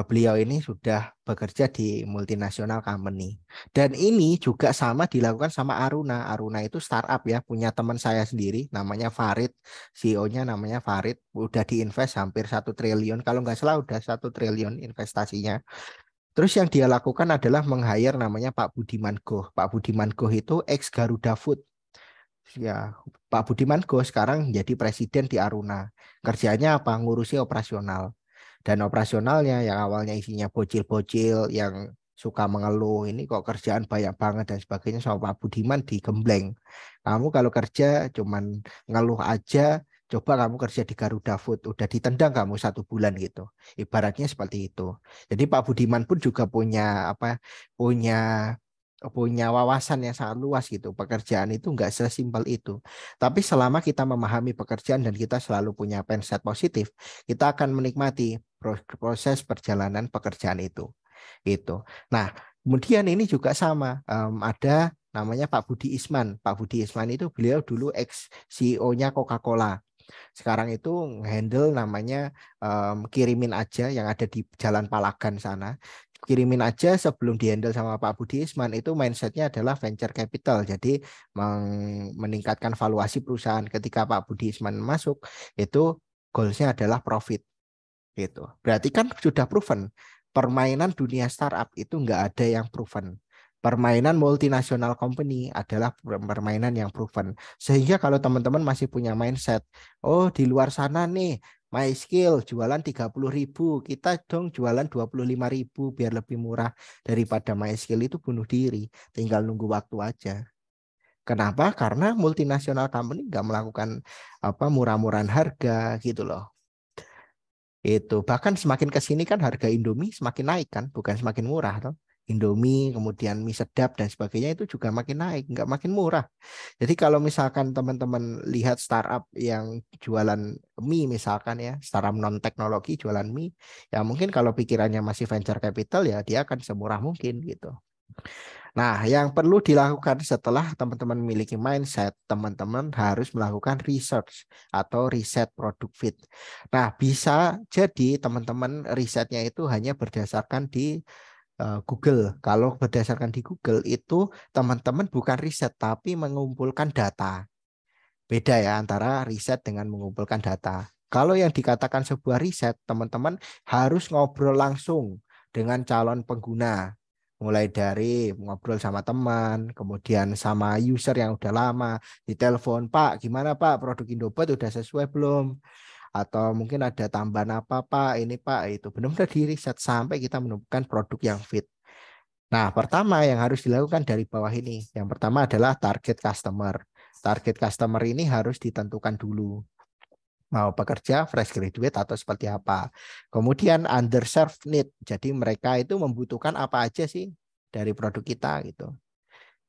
beliau ini sudah bekerja di multinasional company. Dan ini juga sama dilakukan sama Aruna. Aruna itu startup ya, punya teman saya sendiri namanya Farid, CEO-nya namanya Farid, udah diinvest hampir 1 triliun, kalau nggak salah udah 1 triliun investasinya. Terus yang dia lakukan adalah meng-hire namanya Pak Budiman Goh. Pak Budiman Goh itu ex Garuda Food. Ya, Pak Budiman Goh sekarang jadi presiden di Aruna. Kerjanya apa? Ngurusi operasional. Dan operasionalnya yang awalnya isinya bocil-bocil yang suka mengeluh, ini kok kerjaan banyak banget dan sebagainya, sama Pak Budiman digembleng. Kamu kalau kerja cuman ngeluh aja, coba kamu kerja di Garuda Food, udah ditendang kamu 1 bulan gitu. Ibaratnya seperti itu. Jadi Pak Budiman pun juga punya apa? Punya punya wawasan yang sangat luas gitu. Pekerjaan itu nggak sesimpel itu. Tapi selama kita memahami pekerjaan dan kita selalu punya mindset positif, kita akan menikmati proses perjalanan pekerjaan itu. Itu. Nah, kemudian ini juga sama. Ada namanya Pak Budi Isman. Pak Budi Isman itu beliau dulu ex CEO-nya Coca-Cola. Sekarang itu handle namanya kirimin aja yang ada di Jalan Palagan sana. Kirimin aja sebelum dihandle sama Pak Budi Isman itu mindsetnya adalah venture capital. Jadi meningkatkan valuasi perusahaan. Ketika Pak Budi Isman masuk itu goalsnya adalah profit gitu. Berarti kan sudah proven. Permainan dunia startup itu nggak ada yang proven. Permainan multinasional company adalah permainan yang proven. Sehingga kalau teman-teman masih punya mindset, oh di luar sana nih, my skill jualan 30.000, kita dong jualan 25.000 biar lebih murah daripada my skill itu bunuh diri. Tinggal nunggu waktu aja. Kenapa? Karena multinasional company nggak melakukan apa murah-murahan harga gitu loh. Itu bahkan semakin ke sini kan harga Indomie semakin naik kan, bukan semakin murah toh. Indomie, kemudian mie sedap dan sebagainya itu juga makin naik, nggak makin murah. Jadi kalau misalkan teman-teman lihat startup yang jualan mie misalkan ya, startup non teknologi jualan mie, ya mungkin kalau pikirannya masih venture capital ya dia akan semurah mungkin gitu. Nah, yang perlu dilakukan setelah teman-teman memiliki mindset, teman-teman harus melakukan research atau riset produk fit. Nah, bisa jadi teman-teman risetnya itu hanya berdasarkan di Google. Kalau berdasarkan di Google itu teman-teman bukan riset tapi mengumpulkan data. Beda ya antara riset dengan mengumpulkan data. Kalau yang dikatakan sebuah riset, teman-teman harus ngobrol langsung dengan calon pengguna. Mulai dari ngobrol sama teman, kemudian sama user yang udah lama, ditelepon, Pak, gimana Pak, produk Indobat udah sesuai belum? Atau mungkin ada tambahan apa Pak, ini Pak, itu. Benar-benar di riset sampai kita menemukan produk yang fit. Nah, pertama yang harus dilakukan dari bawah ini. Yang pertama adalah target customer. Target customer ini harus ditentukan dulu. Mau pekerja, fresh graduate, atau seperti apa. Kemudian underserved need. Jadi mereka itu membutuhkan apa aja sih dari produk kita gitu.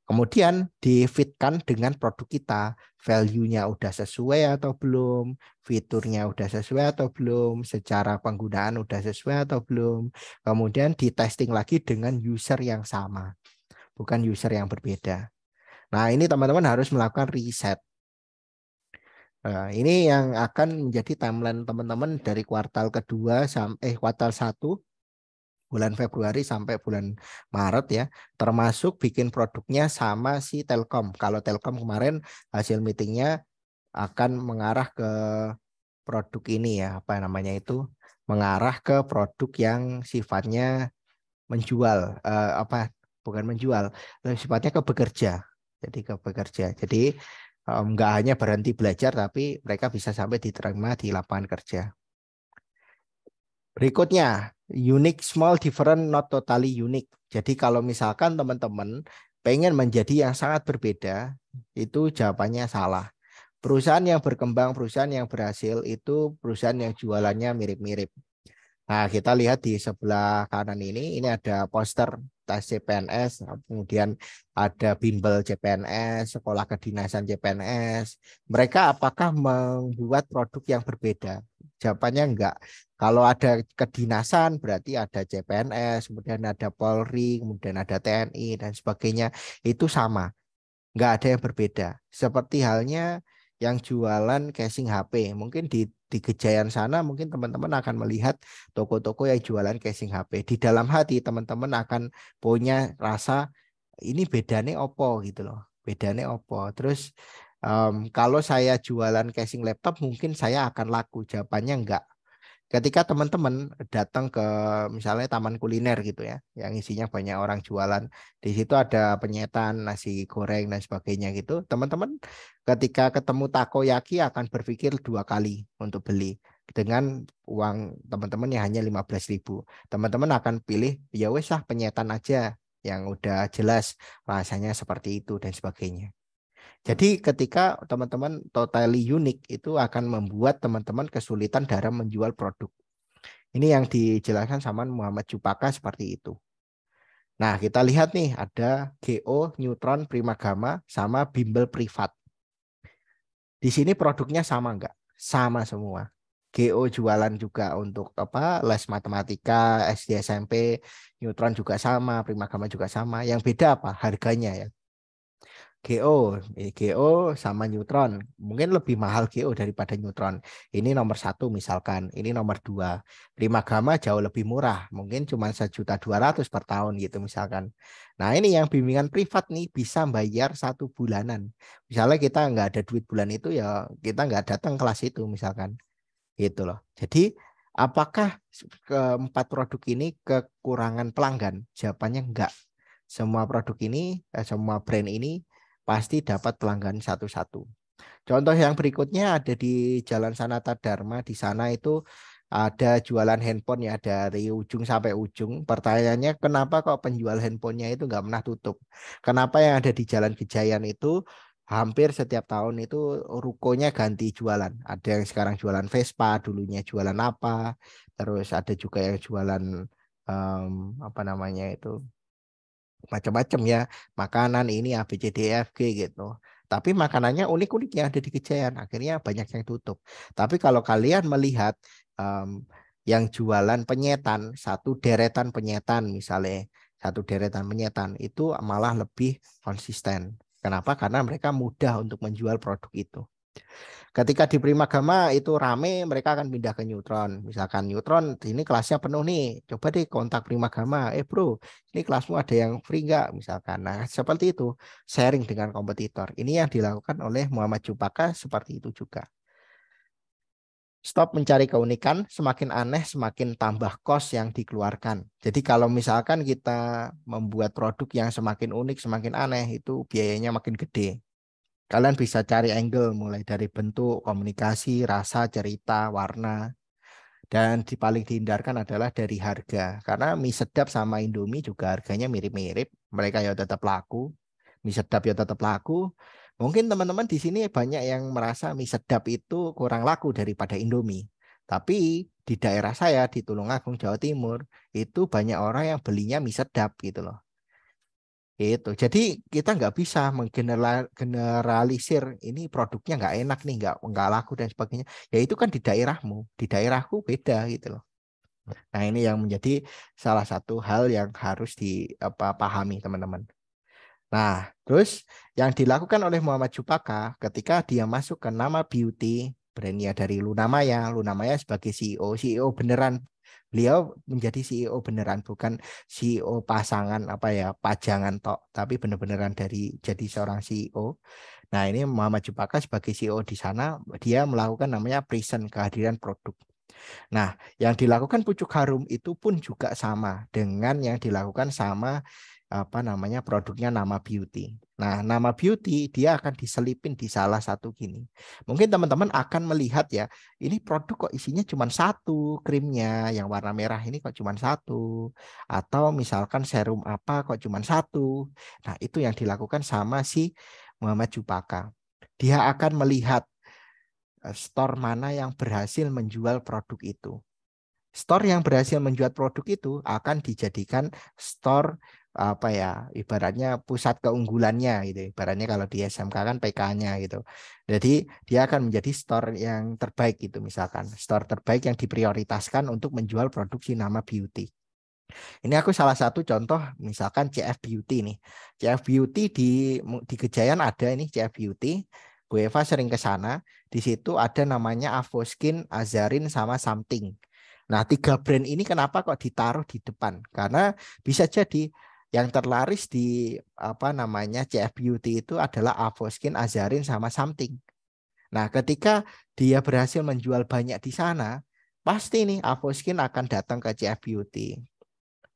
Kemudian difitkan dengan produk kita, value-nya udah sesuai atau belum, fiturnya udah sesuai atau belum, secara penggunaan udah sesuai atau belum. Kemudian di testing lagi dengan user yang sama, bukan user yang berbeda. Nah, ini teman-teman harus melakukan riset. Nah, ini yang akan menjadi timeline teman-teman dari kuartal kedua sampai kuartal 1 bulan Februari sampai bulan Maret ya, termasuk bikin produknya sama si Telkom. Kalau Telkom kemarin hasil meetingnya akan mengarah ke produk ini ya, apa namanya itu, mengarah ke produk yang sifatnya menjual, apa, bukan menjual, sifatnya ke bekerja. Jadi ke bekerja. Jadi nggak hanya berhenti belajar, tapi mereka bisa sampai diterima di lapangan kerja. Berikutnya, unique, small, different, not totally unique. Jadi kalau misalkan teman-teman pengen menjadi yang sangat berbeda, itu jawabannya salah. Perusahaan yang berkembang, perusahaan yang berhasil itu perusahaan yang jualannya mirip-mirip. Nah, kita lihat di sebelah kanan ini ada poster tes CPNS, kemudian ada bimbel CPNS, sekolah kedinasan CPNS. Mereka apakah membuat produk yang berbeda? Jawabannya enggak. Kalau ada kedinasan berarti ada CPNS, kemudian ada Polri, kemudian ada TNI dan sebagainya. Itu sama, nggak ada yang berbeda. Seperti halnya yang jualan casing HP. Mungkin di Gejayan sana mungkin teman-teman akan melihat toko-toko yang jualan casing HP. Di dalam hati teman-teman akan punya rasa ini bedanya opo gitu loh. Bedanya opo. Terus kalau saya jualan casing laptop mungkin saya akan laku. Jawabannya enggak. Ketika teman-teman datang ke misalnya taman kuliner gitu ya, yang isinya banyak orang jualan, di situ ada penyetan, nasi goreng dan sebagainya gitu, teman-teman ketika ketemu takoyaki akan berpikir 2 kali untuk beli dengan uang teman-teman yang hanya 15.000. Teman-teman akan pilih ya wes lah penyetan aja yang udah jelas rasanya seperti itu dan sebagainya. Jadi ketika teman-teman totally unik itu akan membuat teman-teman kesulitan dalam menjual produk. Ini yang dijelaskan sama Muhammad Cupaka seperti itu. Nah, kita lihat nih ada GO, Neutron, Primagama, sama bimbel privat. Di sini produknya sama enggak? Sama semua. GO jualan juga untuk apa? Les matematika, SD SMP, Neutron juga sama, Primagama juga sama. Yang beda apa? Harganya ya. GO sama neutron. Mungkin lebih mahal GO daripada neutron. Ini nomor 1 misalkan, ini nomor 2. Primagama jauh lebih murah, mungkin cuma 1.200.000 per tahun gitu misalkan. Nah ini yang bimbingan privat nih bisa bayar 1 bulanan. Misalnya kita nggak ada duit bulan itu ya kita nggak datang kelas itu misalkan. Gitu loh. Jadi apakah keempat produk ini kekurangan pelanggan? Jawabannya enggak. Semua produk ini, semua brand ini pasti dapat pelanggan satu-satu. Contoh yang berikutnya ada di Jalan Sanata Dharma. Di sana itu ada jualan handphone ya dari ujung sampai ujung. Pertanyaannya kenapa kok penjual handphonenya itu nggak pernah tutup? Kenapa yang ada di Jalan Gejayan itu hampir setiap tahun itu rukonya ganti jualan. Ada yang sekarang jualan Vespa, dulunya jualan apa. Terus ada juga yang jualan apa namanya itu macam-macam ya makanan ini A B C D E F G gitu. Tapi makanannya unik-unik yang ada di Kejayaan akhirnya banyak yang tutup. Tapi kalau kalian melihat yang jualan penyetan, satu deretan penyetan itu malah lebih konsisten. Kenapa? Karena mereka mudah untuk menjual produk itu. Ketika di Primagama itu rame, mereka akan pindah ke Neutron. Misalkan Neutron, ini kelasnya penuh nih. Coba deh kontak Primagama. Bro, ini kelasmu ada yang free nggak? Misalkan. Nah, seperti itu. Sharing dengan kompetitor. Ini yang dilakukan oleh Muhammad Cupaka seperti itu juga. Stop mencari keunikan, semakin aneh, semakin tambah cost yang dikeluarkan. Jadi kalau misalkan kita membuat produk yang semakin unik, semakin aneh, itu biayanya makin gede. Kalian bisa cari angle mulai dari bentuk, komunikasi, rasa, cerita, warna. Dan paling dihindarkan adalah dari harga. Karena mie sedap sama Indomie juga harganya mirip-mirip. Mereka ya tetap laku. Mie sedap ya tetap laku. Mungkin teman-teman di sini banyak yang merasa mie sedap itu kurang laku daripada Indomie. Tapi di daerah saya di Tulungagung, Jawa Timur, itu banyak orang yang belinya mie sedap gitu loh. Itu. Jadi kita nggak bisa menggeneralisir ini produknya nggak enak nih, nggak laku dan sebagainya. Ya itu kan di daerahmu, di daerahku beda gitu loh. Nah ini yang menjadi salah satu hal yang harus dipahami teman-teman. Nah terus yang dilakukan oleh Muhammad Cupaka ketika dia masuk ke Nama Beauty, brandnya dari Luna Maya, Luna Maya sebagai CEO, CEO beneran. Beliau menjadi CEO beneran, bukan CEO pasangan apa ya, pajangan tok, tapi bener-beneran dari jadi seorang CEO. Nah, ini Muhammad Cempaka sebagai CEO di sana, dia melakukan namanya present, kehadiran produk. Nah, yang dilakukan Pucuk Harum itu pun juga sama dengan yang dilakukan sama apa namanya produknya Nama Beauty. Nah, Nama Beauty dia akan diselipin di salah satu gini. Mungkin teman-teman akan melihat ya, ini produk kok isinya cuma satu, krimnya yang warna merah ini kok cuma satu, atau misalkan serum apa kok cuma satu. Nah, itu yang dilakukan sama si Muhammad Cupaka. Dia akan melihat store mana yang berhasil menjual produk itu. Store yang berhasil menjual produk itu akan dijadikan store apa ya, ibaratnya pusat keunggulannya gitu. Ibaratnya kalau di SMK kan PK-nya gitu. Jadi dia akan menjadi store yang terbaik gitu misalkan. Store terbaik yang diprioritaskan untuk menjual produksi Nama Beauty. Ini aku salah satu contoh misalkan CF Beauty nih. CF Beauty di Gejayan ada ini CF Beauty. Bu Eva sering ke sana. Di situ ada namanya Avoskin, Azarin sama Something. Nah, tiga brand ini kenapa kok ditaruh di depan? Karena bisa jadi yang terlaris di apa namanya CF Beauty itu adalah Avoskin, Azarin sama Something. Nah, ketika dia berhasil menjual banyak di sana, pasti nih Avoskin akan datang ke CF Beauty.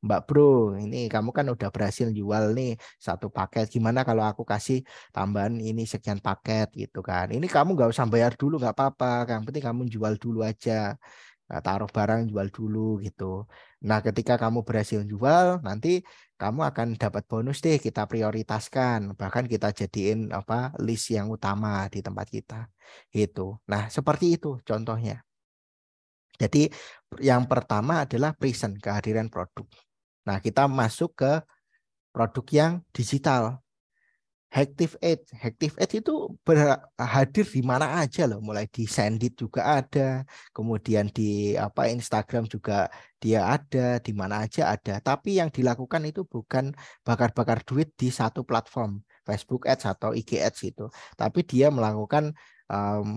Mbak Bro, ini kamu kan udah berhasil jual nih satu paket. Gimana kalau aku kasih tambahan ini sekian paket gitu kan? Ini kamu nggak usah bayar dulu nggak apa-apa. Yang penting kamu jual dulu aja. Nah, taruh barang jual dulu gitu. Nah, ketika kamu berhasil jual, nanti kamu akan dapat bonus deh. Kita prioritaskan, bahkan kita jadiin apa list yang utama di tempat kita. Gitu. Nah, seperti itu contohnya. Jadi yang pertama adalah present, kehadiran produk. Nah, kita masuk ke produk yang digital. Hactive Edge itu hadir di mana aja loh, mulai di Sendit juga ada, kemudian di apa Instagram juga dia ada, di mana aja ada. Tapi yang dilakukan itu bukan bakar-bakar duit di satu platform, Facebook Ads atau IG Ads itu, tapi dia melakukan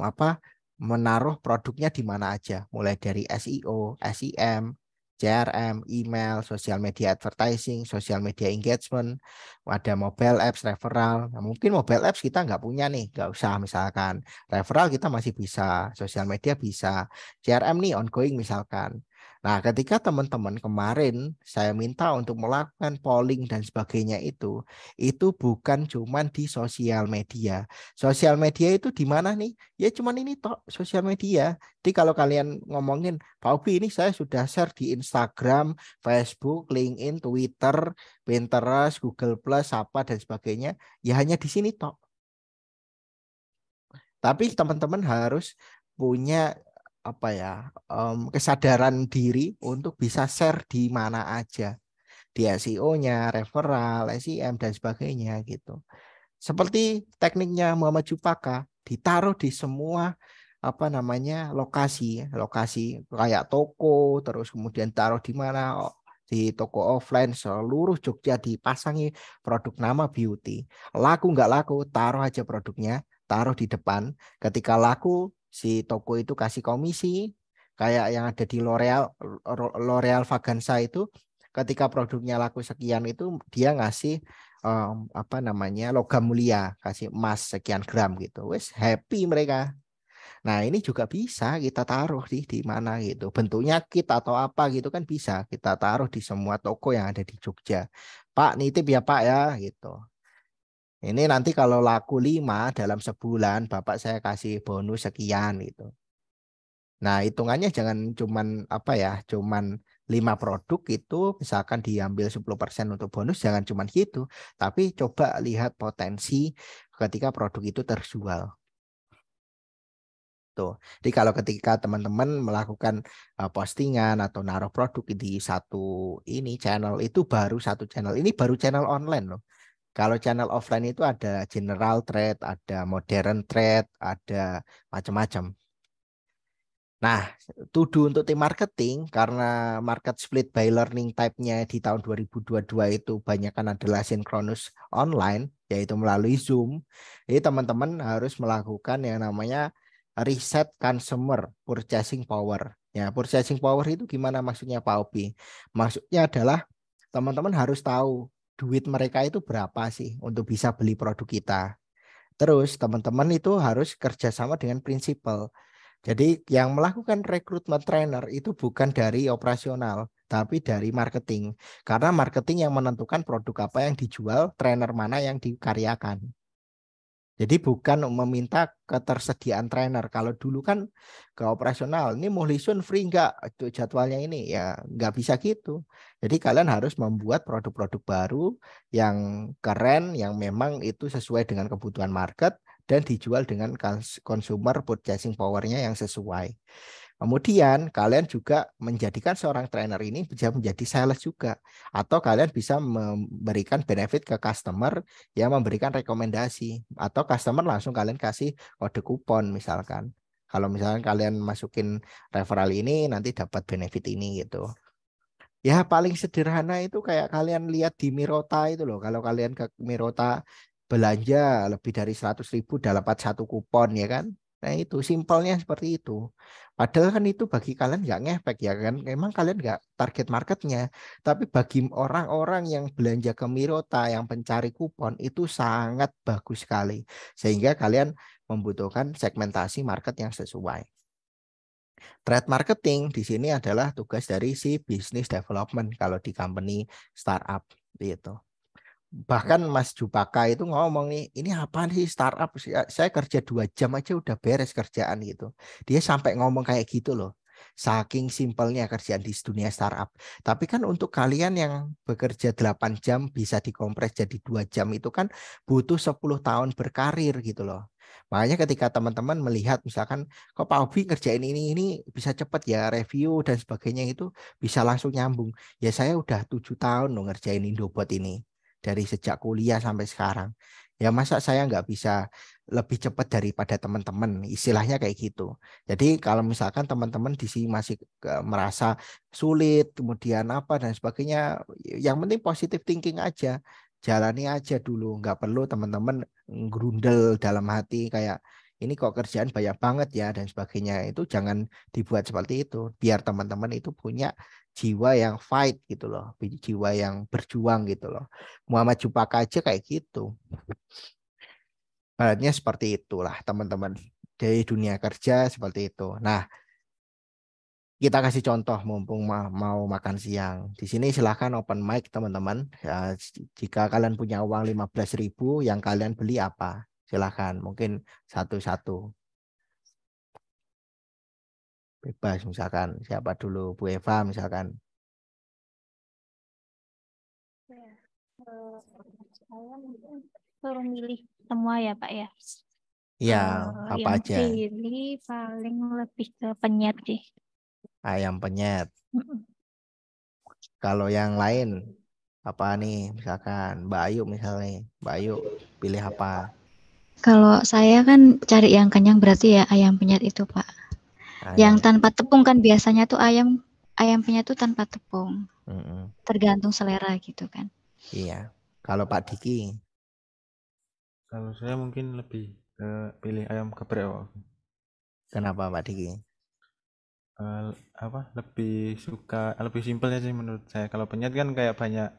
apa menaruh produknya di mana aja, mulai dari SEO, SEM, CRM, email, social media advertising, social media engagement, ada mobile apps, referral. Nah, mungkin mobile apps kita nggak punya nih, nggak usah misalkan. Referral kita masih bisa, sosial media bisa, CRM nih ongoing misalkan. Nah, ketika teman-teman kemarin saya minta untuk melakukan polling dan sebagainya itu bukan cuman di sosial media. Sosial media itu di mana nih? Ya cuman ini toh sosial media. Jadi kalau kalian ngomongin, Pak Ubi ini saya sudah share di Instagram, Facebook, LinkedIn, Twitter, Pinterest, Google Plus, apa dan sebagainya, ya hanya di sini toh. Tapi teman-teman harus punya apa ya kesadaran diri untuk bisa share di mana aja, di SEO-nya, referral, SEM dan sebagainya gitu. Seperti tekniknya Muhammad Cupaka, ditaruh di semua apa namanya lokasi, lokasi kayak toko, terus kemudian taruh di mana di toko offline seluruh Jogja dipasangi produk Nama Beauty. Laku nggak laku, taruh aja produknya. taruh di depan. Ketika laku, si toko itu kasih komisi. Kayak yang ada di L'Oreal Vaganza itu, ketika produknya laku sekian itu dia ngasih apa namanya logam mulia, kasih emas sekian gram gitu. Wes happy mereka. Nah, ini juga bisa kita taruh di mana gitu. Bentuknya kit atau apa gitu kan bisa kita taruh di semua toko yang ada di Jogja. Pak, nitip ya Pak ya gitu. Ini nanti kalau laku 5 dalam sebulan, Bapak saya kasih bonus sekian gitu. Nah, hitungannya jangan cuman apa ya, cuman 5 produk itu misalkan diambil 10% untuk bonus, jangan cuman gitu. Tapi coba lihat potensi ketika produk itu terjual. Tuh. Jadi kalau ketika teman-teman melakukan postingan atau naruh produk di satu ini channel itu baru satu channel. Ini baru channel online loh. Kalau channel offline itu ada general trade, ada modern trade, ada macam-macam. Nah, untuk tim marketing karena market split by learning type-nya di tahun 2022 itu banyak kan adalah sinkronus online, yaitu melalui Zoom. Jadi teman-teman harus melakukan yang namanya reset consumer purchasing power. Ya, purchasing power itu gimana maksudnya Pak Obi? Maksudnya adalah teman-teman harus tahu duit mereka itu berapa sih untuk bisa beli produk kita. Terus teman-teman itu harus kerjasama dengan prinsipal. Jadi yang melakukan rekrutmen trainer itu bukan dari operasional, tapi dari marketing. Karena marketing yang menentukan produk apa yang dijual, trainer mana yang dikaryakan. Jadi bukan meminta ketersediaan trainer. Kalau dulu kan ke operasional, ini mau lisun free enggak? Itu jadwalnya ini ya nggak bisa gitu. Jadi kalian harus membuat produk-produk baru yang keren, yang memang itu sesuai dengan kebutuhan market dan dijual dengan consumer purchasing power-nya yang sesuai. Kemudian kalian juga menjadikan seorang trainer ini bisa menjadi sales juga. Atau kalian bisa memberikan benefit ke customer yang memberikan rekomendasi. Atau customer langsung kalian kasih kode kupon misalkan. Kalau misalkan kalian masukin referral ini nanti dapat benefit ini gitu. Ya paling sederhana itu kayak kalian lihat di Mirota itu loh. Kalau kalian ke Mirota belanja lebih dari 100.000 dapat satu kupon ya kan. Nah itu simpelnya seperti itu. Padahal kan itu bagi kalian nggak ngefek ya kan. Memang kalian nggak target marketnya. Tapi bagi orang-orang yang belanja ke Mirota yang pencari kupon itu sangat bagus sekali. Sehingga kalian membutuhkan segmentasi market yang sesuai. Trade marketing di sini adalah tugas dari si business development kalau di company startup gitu. Bahkan Mas Jupaka itu ngomong nih, ini apa sih startup? Saya kerja 2 jam aja udah beres kerjaan gitu. Dia sampai ngomong kayak gitu loh. Saking simpelnya kerjaan di dunia startup. Tapi kan untuk kalian yang bekerja 8 jam bisa dikompres jadi 2 jam itu kan butuh 10 tahun berkarir gitu loh. Makanya ketika teman-teman melihat misalkan kok Pak Obi ngerjain ini bisa cepat ya review dan sebagainya itu bisa langsung nyambung. Ya saya udah 7 tahun loh ngerjain Indobot ini dari sejak kuliah sampai sekarang. Ya masa saya nggak bisa lebih cepat daripada teman-teman, istilahnya kayak gitu. Jadi kalau misalkan teman-teman di sini masih merasa sulit, kemudian apa dan sebagainya, yang penting positive thinking aja, jalani aja dulu, nggak perlu teman-teman grundel dalam hati kayak ini kok kerjaan banyak banget ya dan sebagainya. Itu jangan dibuat seperti itu, biar teman-teman itu punya jiwa yang fight gitu loh, jiwa yang berjuang gitu loh. Muhammad Jupaka aja kayak gitu. Baratnya seperti itulah teman-teman. Dari dunia kerja seperti itu. Nah, kita kasih contoh mumpung mau makan siang. Di sini silahkan open mic teman-teman. Ya, jika kalian punya uang 15.000, yang kalian beli apa? Silahkan, mungkin satu-satu. Bebas misalkan. Siapa dulu? Bu Eva misalkan. Ya, saya mungkin suruh milih semua ya Pak ya. Iya, apa Yang aja? pilih paling lebih ke penyet sih. Ayam penyet. Mm-mm. Kalau yang lain, apa nih? Misalkan Mbak Ayu misalnya. Mbak Ayu pilih apa? Kalau saya kan cari yang kenyang berarti ya ayam penyet itu Pak. Yang Ayam. tanpa tepung kan biasanya tuh ayam ayam penyet tuh tanpa tepung. Mm-mm. Tergantung selera gitu kan. Iya. Kalau Pak Diki, Kalau saya mungkin lebih Pilih ayam geprek Pak. Kenapa Pak Diki? Apa lebih simpelnya sih menurut saya. Kalau penyet kan kayak banyak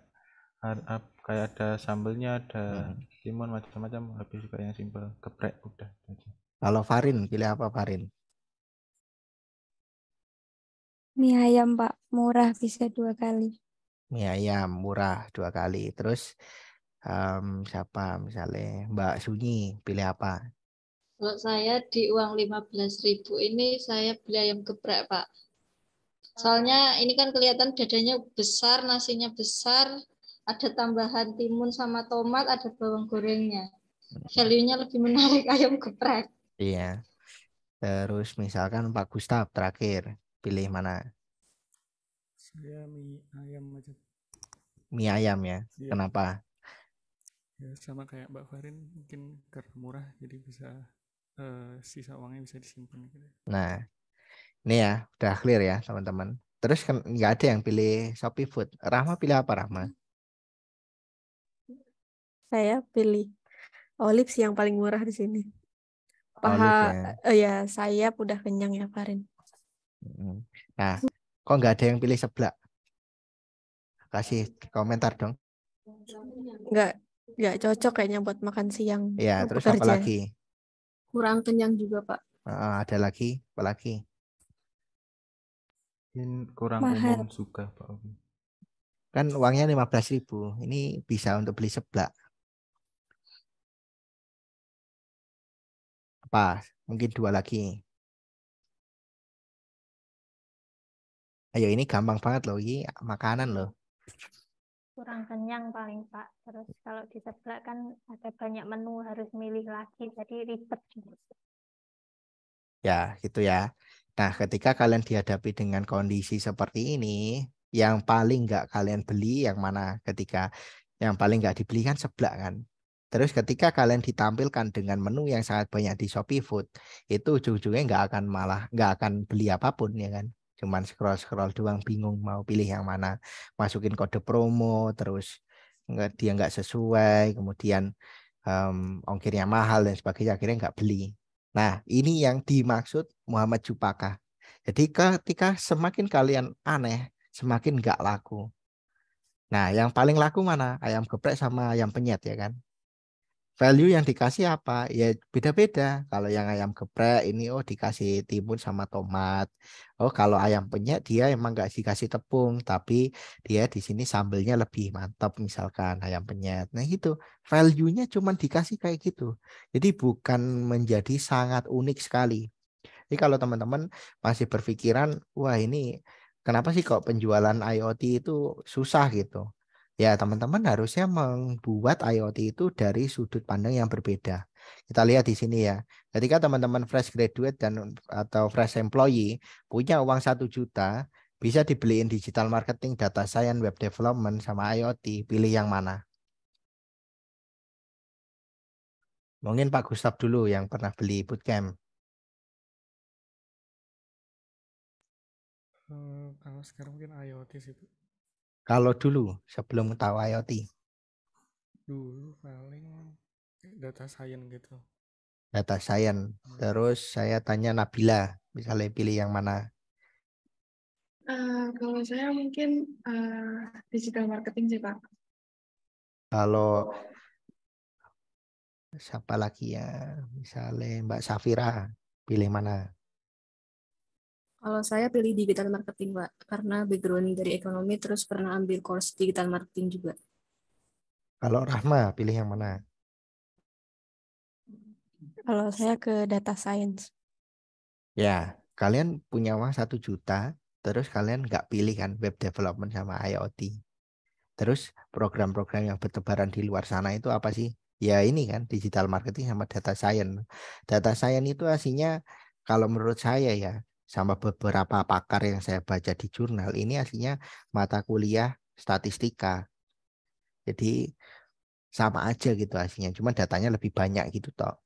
kayak ada sambelnya, ada Mm-mm. timun macam-macam, lebih suka yang simpel, geprek udah itu aja. Kalau Farin, pilih apa Farin? Mie ayam, Pak. Murah, bisa 2 kali. Mie ayam murah 2 kali. Terus siapa misalnya Mbak Sunyi pilih apa? Kalau saya di uang 15.000 ini saya beli ayam geprek, Pak. Soalnya ini kan kelihatan dadanya besar, nasinya besar, ada tambahan timun sama tomat, ada bawang gorengnya. Value-nya lebih menarik ayam geprek. Iya. Terus misalkan Pak Gustaf terakhir pilih mana? Saya mie ayam aja. Mie ayam ya. Iya. Kenapa? Ya sama kayak Mbak Farin, mungkin karena murah jadi bisa sisa uangnya bisa disimpan gitu. Nah, ini ya udah clear ya teman-teman. Terus kan nggak ada yang pilih Shopee Food. Rahma pilih apa Rahma? Saya pilih olive sih yang paling murah di sini. Olive ya. Ya saya udah kenyang ya Farin. Nah, kok nggak ada yang pilih seblak? Kasih komentar dong. Nggak cocok kayaknya buat makan siang. Ya, terus apa Pekerja. lagi? Kurang kenyang juga Pak. Ada lagi? Apa lagi? Mungkin kurang Mahal. umum juga Pak Ogi. Kan uangnya 15.000. Ini bisa untuk beli seblak. Apa? Mungkin 2 lagi. Ayo ini gampang banget loh. Ini makanan loh. Kurang kenyang paling, Pak. Terus kalau di sebelah kan ada banyak menu, harus milih lagi. Jadi ribet. Ya, gitu ya. Nah, ketika kalian dihadapi dengan kondisi seperti ini, yang paling nggak kalian beli yang mana? Ketika yang paling nggak dibeli kan seblak kan. Terus ketika kalian ditampilkan dengan menu yang sangat banyak di Shopee Food, itu ujung-ujungnya nggak akan beli apapun ya kan. Cuman scroll-scroll doang bingung mau pilih yang mana. Masukin kode promo, terus dia nggak sesuai, kemudian ongkirnya mahal dan sebagainya, akhirnya nggak beli. Nah, ini yang dimaksud Muhammad Jupaka. Jadi ketika semakin kalian aneh, semakin nggak laku. Nah, yang paling laku mana? Ayam geprek sama ayam penyet ya kan? Value yang dikasih apa? Ya beda-beda. Kalau yang ayam geprek ini dikasih timun sama tomat. Oh, kalau ayam penyet dia emang nggak dikasih tepung, tapi dia di sini sambelnya lebih mantap misalkan ayam penyet. Nah, gitu. Value-nya cuma dikasih kayak gitu. Jadi bukan menjadi sangat unik sekali. Jadi kalau teman-teman masih berpikiran, wah ini kenapa sih kok penjualan IoT itu susah gitu? Ya teman-teman harusnya membuat IoT itu dari sudut pandang yang berbeda. Kita lihat di sini ya. Ketika teman-teman fresh graduate dan atau fresh employee punya uang 1 juta, bisa dibeliin digital marketing, data science, web development, sama IoT. Pilih yang mana? Mungkin Pak Gustaf dulu yang pernah beli bootcamp. Kalau sekarang mungkin IoT sih Pak. Kalau dulu sebelum tahu IoT. Dulu paling data science gitu. Data science. Terus saya tanya Nabila, misalnya pilih yang mana? Kalau saya mungkin digital marketing sih Pak. Kalau siapa lagi ya? Misalnya Mbak Safira, pilih mana? Kalau saya pilih digital marketing Pak, karena background dari ekonomi terus pernah ambil course digital marketing juga. Kalau Rahma, pilih yang mana? Kalau saya ke data science. Ya, kalian punya uang 1 juta, terus kalian nggak pilih kan web development sama IoT. Terus program-program yang bertebaran di luar sana itu apa sih? Ya ini kan digital marketing sama data science. Data science itu aslinya kalau menurut saya ya, sama beberapa pakar yang saya baca di jurnal, ini aslinya mata kuliah statistika. Jadi sama aja gitu aslinya, cuma datanya lebih banyak gitu toh.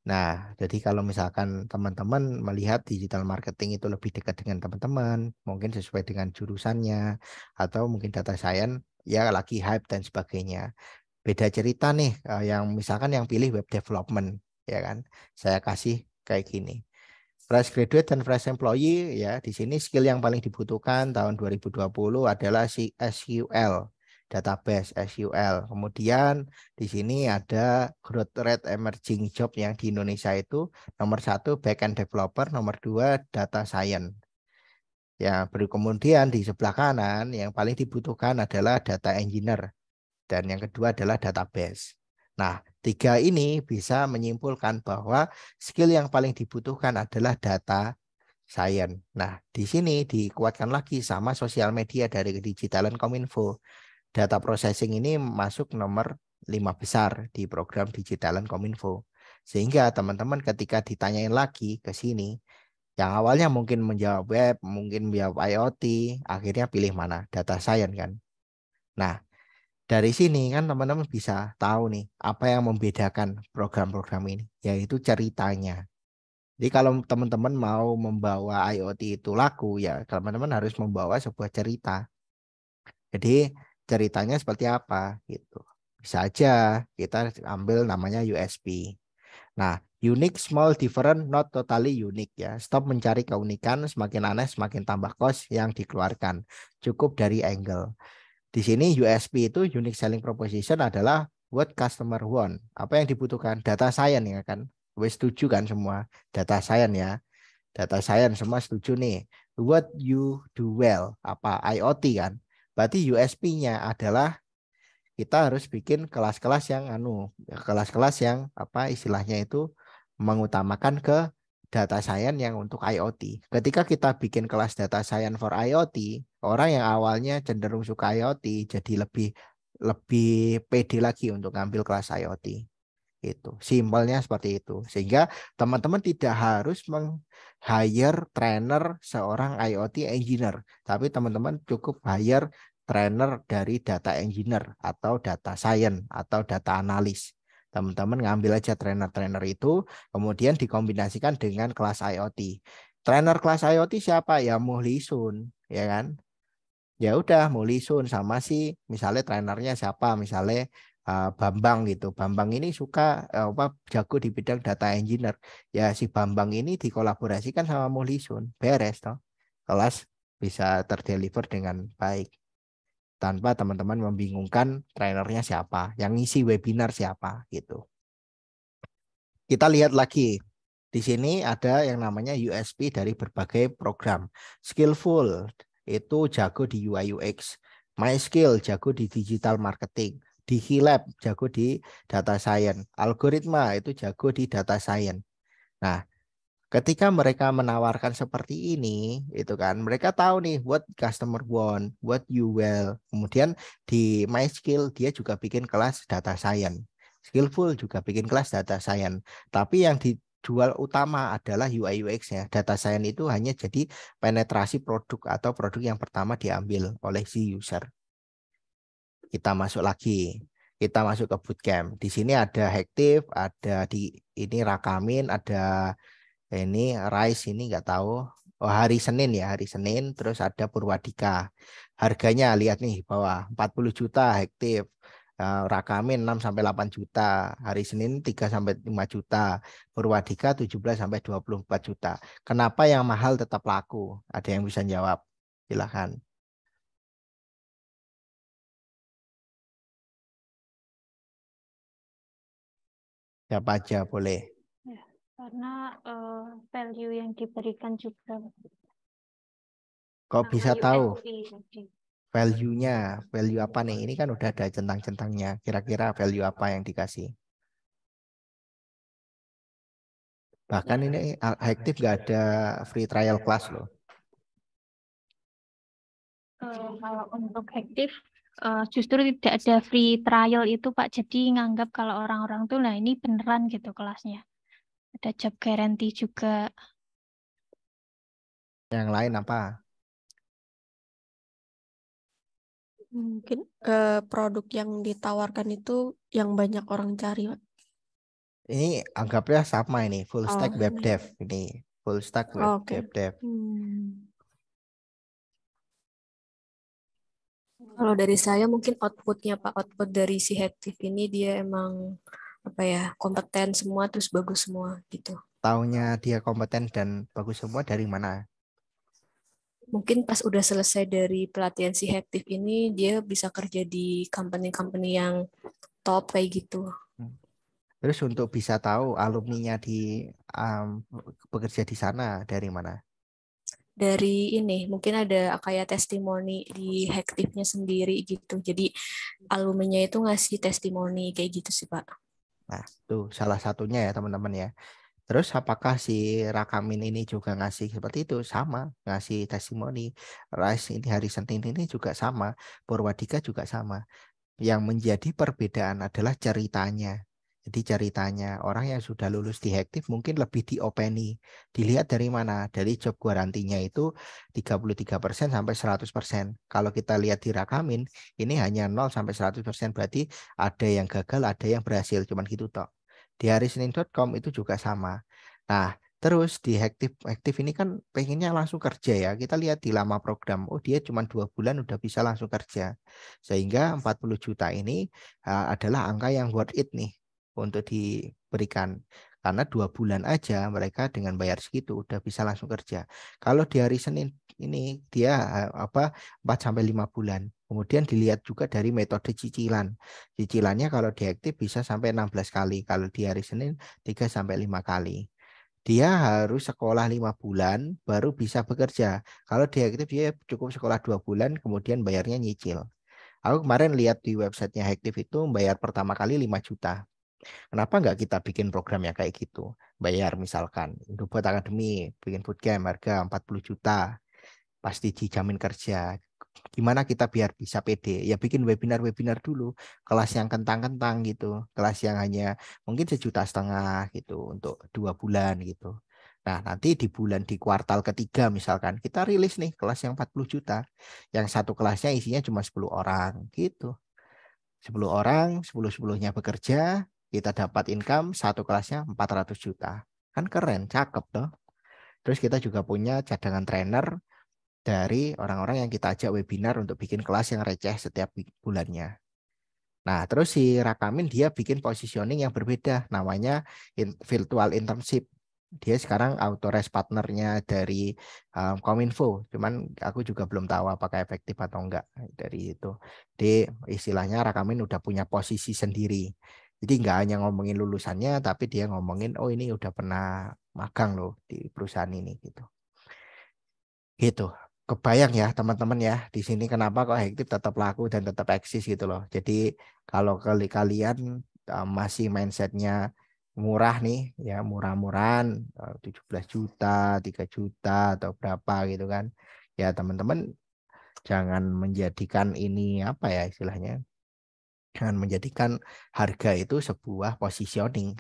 Nah, jadi kalau misalkan teman-teman melihat digital marketing itu lebih dekat dengan teman-teman, mungkin sesuai dengan jurusannya, atau mungkin data science, ya lagi hype dan sebagainya. Beda cerita nih, yang misalkan yang pilih web development. ya kan. Saya kasih kayak gini. Fresh graduate dan fresh employee ya, di sini skill yang paling dibutuhkan tahun 2020 adalah si SQL, database SQL. Kemudian di sini ada growth rate emerging job yang di Indonesia itu nomor 1 backend developer, nomor 2 data science. Ya, kemudian di sebelah kanan yang paling dibutuhkan adalah data engineer dan yang kedua adalah database. Nah, 3 ini bisa menyimpulkan bahwa skill yang paling dibutuhkan adalah data science. Nah, di sini dikuatkan lagi sama sosial media dari Digitalan Kominfo. Data processing ini masuk nomor 5 besar di program Digitalan Kominfo. Sehingga teman-teman ketika ditanyain lagi ke sini, yang awalnya mungkin menjawab web, mungkin menjawab IoT, akhirnya pilih mana? Data science kan. Nah, dari sini kan teman-teman bisa tahu nih apa yang membedakan program-program ini, yaitu ceritanya. Jadi kalau teman-teman mau membawa IoT itu laku, ya teman-teman harus membawa sebuah cerita. Jadi ceritanya seperti apa gitu. Bisa aja kita ambil namanya USB. Nah, unique, small, different, not totally unique ya. Stop mencari keunikan, semakin aneh semakin tambah cost yang dikeluarkan. Cukup dari angle. Di sini USP itu unique selling proposition adalah what customer want. Apa yang dibutuhkan? Data science ya kan. Wes setuju kan semua? Data science ya. Data science semua setuju nih. What you do well. Apa? IoT kan. Berarti USP-nya adalah kita harus bikin kelas-kelas yang kelas-kelas yang apa istilahnya itu mengutamakan ke data science yang untuk IoT. Ketika kita bikin kelas data science for IoT, orang yang awalnya cenderung suka IoT jadi lebih pede lagi untuk ngambil kelas IoT. Itu simpelnya seperti itu. Sehingga teman-teman tidak harus meng-hire trainer seorang IoT engineer, tapi teman-teman cukup hire trainer dari data engineer atau data science atau data analis. Teman-teman ngambil aja trainer-trainer itu, kemudian dikombinasikan dengan kelas IoT. Trainer kelas IoT siapa? Ya Muhlisun, ya kan? Ya udah Muhlisun sama si misalnya trainernya siapa? Misalnya Bambang gitu. Bambang ini suka jago di bidang data engineer. Ya si Bambang ini dikolaborasikan sama Muhlisun. Beres toh. Kelas bisa terdeliver dengan baik tanpa teman-teman membingungkan trainernya siapa, yang ngisi webinar siapa gitu. Kita lihat lagi. Di sini ada yang namanya USP dari berbagai program. Skillful itu jago di UI UX. MySkill jago di digital marketing. DigiLab jago di data science. Algoritma itu jago di data science. Nah, ketika mereka menawarkan seperti ini, itu kan mereka tahu nih what customer want, what you will. Kemudian di MySkill dia juga bikin kelas data science. Skillful juga bikin kelas data science. Tapi yang dijual utama adalah UI UX-nya. Data science itu hanya jadi penetrasi produk atau produk yang pertama diambil oleh si user. Kita masuk lagi. Kita masuk ke bootcamp. Di sini ada Hektif, ada di ini Rakamin, ada ini Rice ini nggak tahu. Oh, hari Senin ya, hari Senin. Terus ada Purwadika. Harganya lihat nih bawah 40 juta Hektif. Rakamin 6 sampai 8 juta. Hari Senin 3 sampai 5 juta. Purwadika 17 sampai 24 juta. Kenapa yang mahal tetap laku? Ada yang bisa jawab? Silakan. Siapa aja boleh. Ya, karena value yang diberikan juga. Kok Sama bisa tahu USP tadi. value-nya? Value apa nih? Ini kan udah ada centang-centangnya. Kira-kira value apa yang dikasih? Bahkan ini aktif nggak ada free trial class loh. Kalau untuk aktif justru tidak ada free trial itu Pak. Jadi nganggap kalau orang-orang tuh nah ini beneran gitu kelasnya. Ada job guarantee juga. Yang lain apa? Mungkin produk yang ditawarkan itu yang banyak orang cari, Pak. Ini anggapnya sama ini full stack Oh. web dev ini full stack web Oke. dev. Kalau dari saya mungkin outputnya Pak, output dari si Hektif ini dia emang kompeten semua terus bagus semua gitu. Taunya dia kompeten dan bagus semua dari mana? Mungkin pas udah selesai dari pelatihan si Hektif ini dia bisa kerja di company-company yang top kayak gitu. Terus untuk bisa tahu alumninya di bekerja di sana dari mana? Dari ini mungkin ada kayak testimoni di Hektifnya sendiri gitu. Jadi alumninya itu ngasih testimoni kayak gitu sih Pak. Nah, itu salah satunya ya teman-teman ya. Terus apakah si Rakamin ini juga ngasih seperti itu? Sama, ngasih testimoni. Rice ini hari Senin ini juga sama. Purwadika juga sama. Yang menjadi perbedaan adalah ceritanya. Jadi ceritanya orang yang sudah lulus di Hektif mungkin lebih diopeni. Dilihat dari mana? Dari job garantinya itu 33% sampai 100%. Kalau kita lihat di Rakamin, ini hanya 0 sampai 100%. Berarti ada yang gagal, ada yang berhasil. Cuman gitu toh. Di harisenin.com itu juga sama. Nah, terus di Hektif ini kan pengennya langsung kerja ya. Kita lihat di lama program. Oh, dia cuma 2 bulan udah bisa langsung kerja. Sehingga 40 juta ini adalah angka yang worth it nih untuk diberikan. Karena 2 bulan aja mereka dengan bayar segitu udah bisa langsung kerja. Kalau di hari Senin ini dia 4-5 bulan. Kemudian dilihat juga dari metode cicilan. Cicilannya kalau diaktif bisa sampai 16 kali. Kalau di hari Senin 3-5 kali. Dia harus sekolah 5 bulan baru bisa bekerja. Kalau diaktif dia cukup sekolah 2 bulan kemudian bayarnya nyicil. Aku kemarin lihat di websitenya Hektif itu bayar pertama kali 5 juta. Kenapa nggak kita bikin program yang kayak gitu? Bayar misalkan untuk buat akademi, bikin bootcamp harga 40 juta. Pasti dijamin kerja. Gimana kita biar bisa pede? Ya bikin webinar-webinar dulu. Kelas yang kentang-kentang gitu. Kelas yang hanya mungkin 1,5 juta gitu untuk 2 bulan gitu. Nah, nanti di kuartal ketiga misalkan kita rilis nih kelas yang 40 juta. Yang satu kelasnya isinya cuma 10 orang gitu. 10 orang, 10-10-nya bekerja, kita dapat income satu kelasnya 400 juta. Kan keren, cakep toh. Terus kita juga punya cadangan trainer dari orang-orang yang kita ajak webinar untuk bikin kelas yang receh setiap bulannya. Nah, terus si Rakamin dia bikin positioning yang berbeda, namanya virtual internship. Dia sekarang authorize partnernya dari Kominfo, cuman aku juga belum tahu apakah efektif atau enggak dari itu. Di istilahnya Rakamin udah punya posisi sendiri. Jadi enggak hanya ngomongin lulusannya, tapi dia ngomongin, oh ini udah pernah magang loh di perusahaan ini gitu. Gitu. Kebayang ya teman-teman ya di sini kenapa kok Hektif tetap laku dan tetap eksis gitu loh. Jadi kalau kalian masih mindsetnya murah nih ya, murah-murahan 17 juta 3 juta atau berapa gitu kan ya, teman-teman jangan menjadikan ini apa ya istilahnya, jangan menjadikan harga itu sebuah positioning.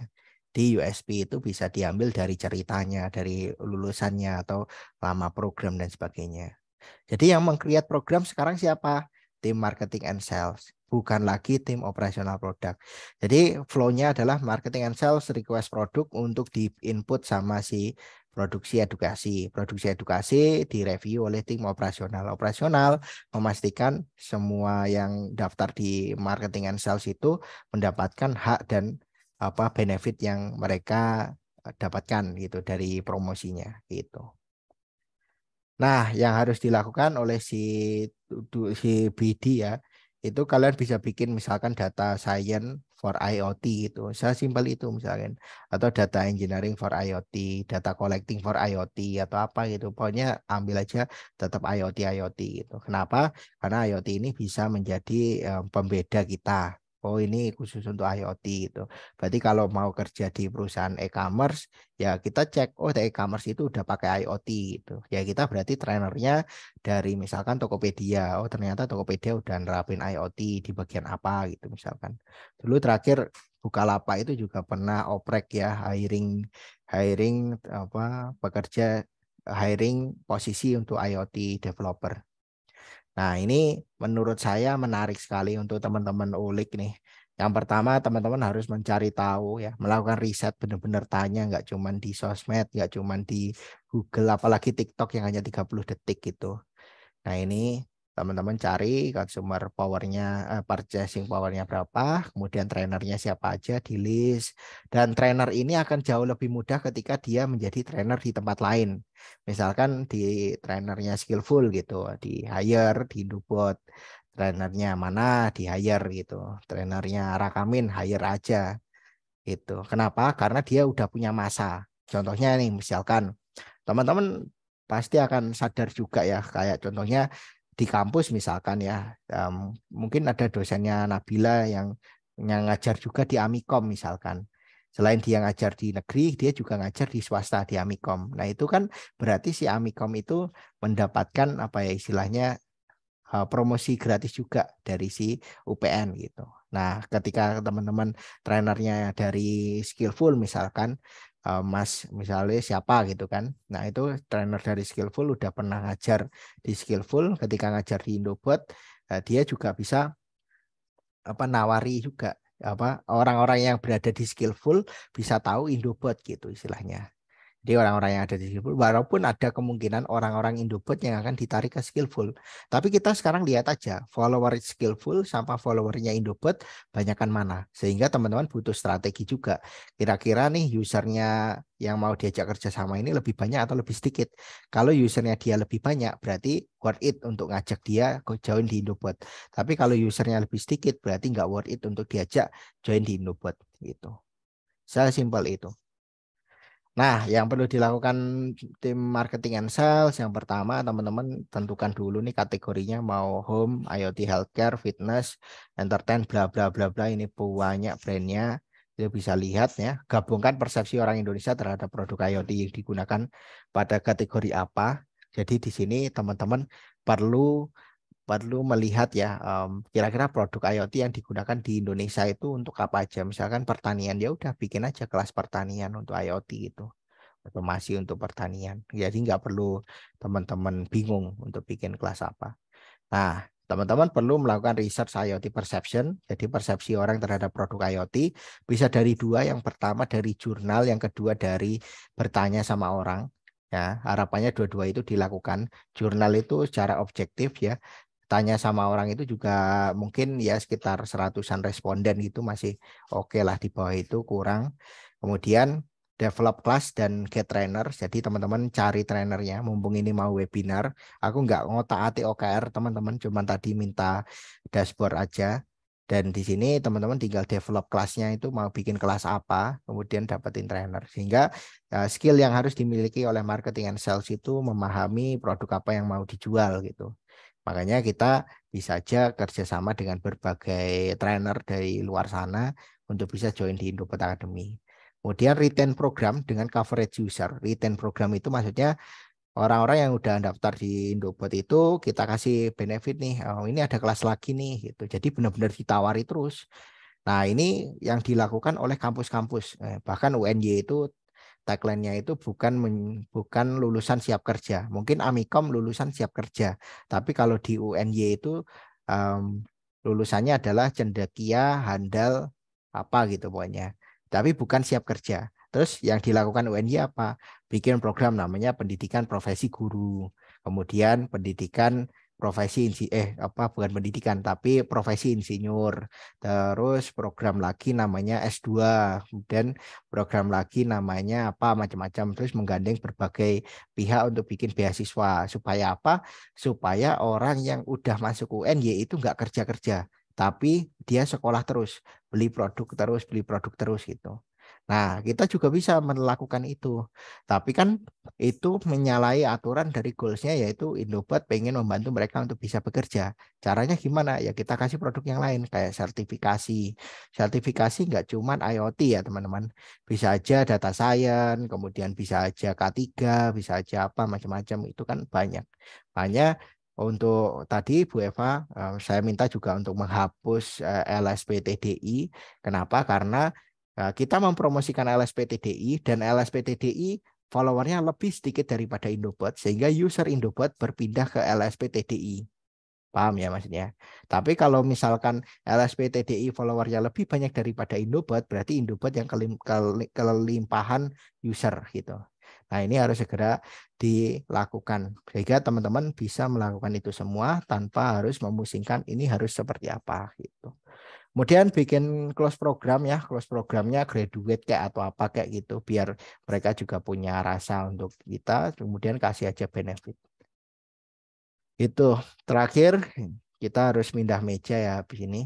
Di USP itu bisa diambil dari ceritanya, dari lulusannya atau lama program dan sebagainya. Jadi yang meng-create program sekarang siapa? Tim marketing and sales, bukan lagi tim operasional produk. Jadi flow-nya adalah marketing and sales request produk untuk di-input sama si produksi edukasi. Produksi edukasi direview oleh tim operasional. Operasional memastikan semua yang daftar di marketing and sales itu mendapatkan hak dan benefit yang mereka dapatkan gitu dari promosinya gitu. Nah, yang harus dilakukan oleh si BD ya, itu kalian bisa bikin misalkan data science for IoT gitu. Saya simpel itu misalkan, atau data engineering for IoT, data collecting for IoT atau apa gitu. Pokoknya ambil aja tetap IoT gitu. Kenapa? Karena IoT ini bisa menjadi pembeda kita. Oh ini khusus untuk IoT gitu. Berarti kalau mau kerja di perusahaan e-commerce, ya kita cek, oh e-commerce itu udah pakai IoT gitu. Ya kita berarti trainernya dari misalkan Tokopedia. Oh ternyata Tokopedia udah nerapin IoT di bagian apa gitu misalkan. Dulu terakhir Bukalapak itu juga pernah oprek ya hiring pekerja, hiring posisi untuk IoT developer. Nah, ini menurut saya menarik sekali untuk teman-teman ulik nih. Yang pertama, teman-teman harus mencari tahu ya, melakukan riset, benar-benar tanya, nggak cuma di sosmed, nggak cuma di Google, apalagi TikTok yang hanya 30 detik gitu. Nah, ini Teman-teman cari consumer powernya, purchasing powernya berapa, kemudian trainernya siapa aja di list. Dan trainer ini akan jauh lebih mudah ketika dia menjadi trainer di tempat lain. Misalkan di trainernya skillful gitu, di hire di Indobot. Trainernya mana di hire gitu. Trainernya Rakamin hire aja gitu. Kenapa? Karena dia udah punya masa. Contohnya nih, misalkan teman-teman pasti akan sadar juga ya, kayak contohnya di kampus misalkan ya, mungkin ada dosennya Nabila yang ngajar juga di Amikom misalkan. Selain dia ngajar di negeri, dia juga ngajar di swasta di Amikom. Nah itu kan berarti si Amikom itu mendapatkan apa ya istilahnya promosi gratis juga dari si UPN gitu. Nah, ketika teman-teman trainernya dari Skillful misalkan Mas misalnya siapa gitu kan. Nah, itu trainer dari Skillful udah pernah ngajar di Skillful, ketika ngajar di Indobot dia juga bisa nawari juga apa orang-orang yang berada di Skillful bisa tahu Indobot gitu istilahnya. Jadi orang-orang yang ada di Skillful, walaupun ada kemungkinan orang-orang Indobot yang akan ditarik ke Skillful. Tapi kita sekarang lihat aja, follower Skillful sama followernya Indobot banyakkan mana. Sehingga teman-teman butuh strategi juga. Kira-kira nih usernya yang mau diajak kerja sama ini lebih banyak atau lebih sedikit. Kalau usernya dia lebih banyak, berarti worth it untuk ngajak dia join di Indobot. Tapi kalau usernya lebih sedikit, berarti nggak worth it untuk diajak join di Indobot. Gitu. Sesimpel itu. Nah, yang perlu dilakukan tim marketing and sales yang pertama teman-teman tentukan dulu nih kategorinya mau home, IoT, healthcare, fitness, entertain, bla bla bla bla, ini banyak brandnya. Itu bisa lihat ya, gabungkan persepsi orang Indonesia terhadap produk IoT yang digunakan pada kategori apa. Jadi di sini teman-teman perlu melihat ya kira-kira produk IoT yang digunakan di Indonesia itu untuk apa aja. Misalkan pertanian, ya udah bikin aja kelas pertanian untuk IoT gitu, otomasi untuk pertanian. Jadi nggak perlu teman-teman bingung untuk bikin kelas apa. Nah, teman-teman perlu melakukan research IoT perception. Jadi persepsi orang terhadap produk IoT bisa dari dua. Yang pertama dari jurnal, yang kedua dari bertanya sama orang. Ya, harapannya dua-dua itu dilakukan. Jurnal itu secara objektif ya. Tanya sama orang itu juga mungkin ya sekitar 100-an responden gitu masih oke lah, di bawah itu kurang. Kemudian develop class dan get trainer. Jadi teman-teman cari trainernya, mumpung ini mau webinar. Aku nggak ngotak-atik OKR teman-teman, cuma tadi minta dashboard aja. Dan di sini teman-teman tinggal develop kelasnya itu mau bikin kelas apa, kemudian dapetin trainer. Sehingga skill yang harus dimiliki oleh marketing and sales itu memahami produk apa yang mau dijual gitu. Makanya kita bisa aja kerjasama dengan berbagai trainer dari luar sana untuk bisa join di Indobot Academy. Kemudian retain program dengan coverage user. Retain program itu maksudnya orang-orang yang udah daftar di Indobot itu kita kasih benefit nih. Oh, ini ada kelas lagi nih gitu. Jadi benar-benar ditawari terus. Nah, ini yang dilakukan oleh kampus-kampus. Bahkan UNY itu tagline-nya itu bukan lulusan siap kerja. Mungkin Amikom lulusan siap kerja. Tapi kalau di UNY itu lulusannya adalah cendekia, handal, apa gitu pokoknya. Tapi bukan siap kerja. Terus yang dilakukan UNY apa? Bikin program namanya pendidikan profesi guru. Kemudian pendidikan profesi bukan pendidikan tapi profesi insinyur. Terus program lagi namanya S2, kemudian program lagi namanya apa macam-macam, terus menggandeng berbagai pihak untuk bikin beasiswa. Supaya apa? Supaya orang yang udah masuk UNY itu nggak kerja-kerja, tapi dia sekolah terus, beli produk terus gitu. Nah, kita juga bisa melakukan itu. Tapi kan itu menyalahi aturan dari goals-nya, yaitu Indobot pengen membantu mereka untuk bisa bekerja. Caranya gimana? Ya kita kasih produk yang lain kayak sertifikasi. Sertifikasi nggak cuma IoT ya teman-teman. Bisa aja data science, kemudian bisa aja K3, bisa aja apa macam-macam. Itu kan banyak. Makanya untuk tadi Bu Eva, saya minta juga untuk menghapus LSPTDI. Kenapa? Karena kita mempromosikan LSPTDI dan LSPTDI followernya lebih sedikit daripada Indobot, sehingga user Indobot berpindah ke LSPTDI. Paham ya maksudnya? Tapi kalau misalkan LSPTDI followernya lebih banyak daripada Indobot, berarti Indobot yang kelimpahan user gitu. Nah, ini harus segera dilakukan sehingga teman-teman bisa melakukan itu semua tanpa harus memusingkan ini harus seperti apa gitu. Kemudian bikin close program ya, close programnya graduate kayak atau apa kayak gitu biar mereka juga punya rasa untuk kita, kemudian kasih aja benefit. Itu terakhir kita harus pindah meja ya habis ini.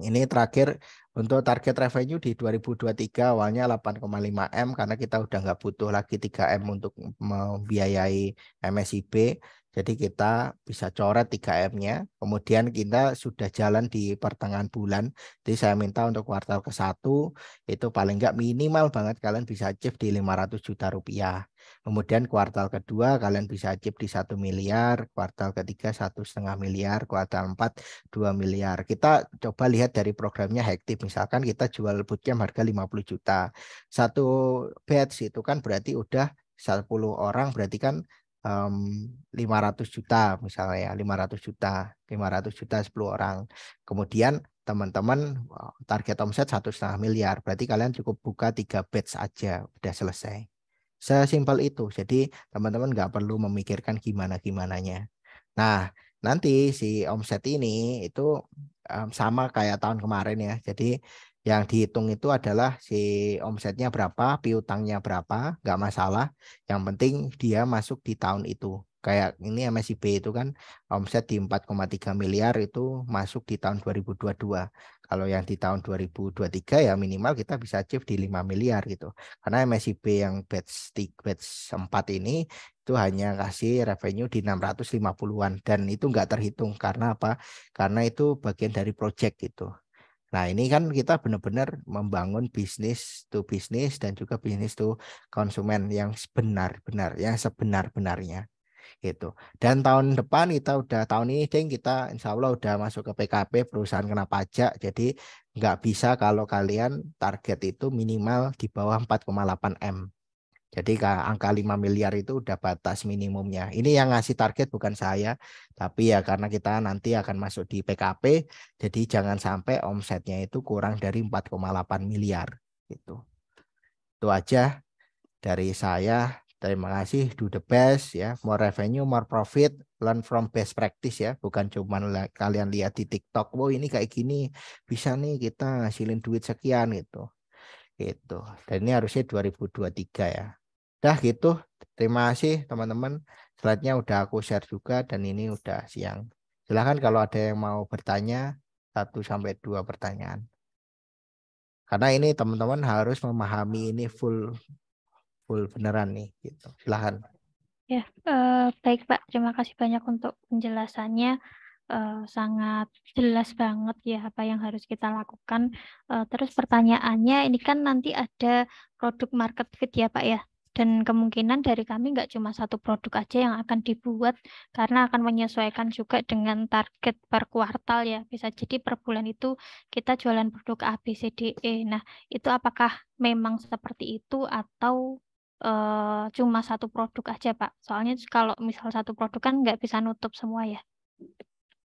Ini terakhir untuk target revenue di 2023 awalnya 8,5 M karena kita udah nggak butuh lagi 3 M untuk membiayai MSIB. Jadi kita bisa coret 3 M-nya. Kemudian kita sudah jalan di pertengahan bulan. Jadi saya minta untuk kuartal ke-1 itu paling nggak minimal banget kalian bisa achieve di 500 juta rupiah. Kemudian kuartal kedua kalian bisa achieve di 1 miliar, kuartal ketiga 1,5 miliar, kuartal 4 2 miliar. Kita coba lihat dari programnya Hektif. Misalkan kita jual bootcamp harga 50 juta. Satu batch itu kan berarti udah 10 orang berarti kan 500 juta misalnya ya, 500 juta 10 orang. Kemudian teman-teman target omset 1,5 miliar. Berarti kalian cukup buka 3 batch aja udah selesai. Sesimpel itu. Jadi teman-teman nggak perlu memikirkan gimana-gimananya. Nah, nanti si omset ini itu sama kayak tahun kemarin ya. Jadi yang dihitung itu adalah si omsetnya berapa, piutangnya berapa, nggak masalah. Yang penting dia masuk di tahun itu. Kayak ini MSIB itu kan omset di 4,3 miliar itu masuk di tahun 2022. Kalau yang di tahun 2023 ya minimal kita bisa achieve di 5 miliar gitu. Karena MSIB yang batch 4 ini itu hanya kasih revenue di 650-an dan itu nggak terhitung karena apa? Karena itu bagian dari project gitu. Nah, ini kan kita benar-benar membangun bisnis to bisnis dan juga bisnis to konsumen yang sebenar-benarnya gitu. Dan tahun depan tahun ini kita insya Allah udah masuk ke PKP perusahaan kena pajak. Jadi nggak bisa kalau kalian target itu minimal di bawah 4,8 M. Jadi angka 5 miliar itu udah batas minimumnya. Ini yang ngasih target bukan saya, tapi ya karena kita nanti akan masuk di PKP, jadi jangan sampai omsetnya itu kurang dari 4,8 miliar gitu. Itu aja dari saya. Terima kasih, do the best ya. More revenue, more profit, learn from best practice ya. Bukan cuma kalian lihat di TikTok, wow ini kayak gini, bisa nih kita ngasilin duit sekian gitu. Gitu. Dan ini harusnya 2023 ya. Dah gitu. Terima kasih teman-teman. Slide-nya udah aku share juga dan ini udah siang. Silahkan kalau ada yang mau bertanya 1-2 pertanyaan. Karena ini teman-teman harus memahami ini full beneran nih gitu. Silahkan. Ya, baik Pak. Terima kasih banyak untuk penjelasannya. Sangat jelas banget ya apa yang harus kita lakukan. Terus pertanyaannya ini kan nanti ada produk market fit ya Pak ya. Dan kemungkinan dari kami nggak cuma satu produk aja yang akan dibuat karena akan menyesuaikan juga dengan target per kuartal ya. Bisa jadi per bulan itu kita jualan produk A, B, C, D, E. Nah, itu apakah memang seperti itu atau cuma satu produk aja Pak? Soalnya kalau misal satu produk kan nggak bisa nutup semua ya.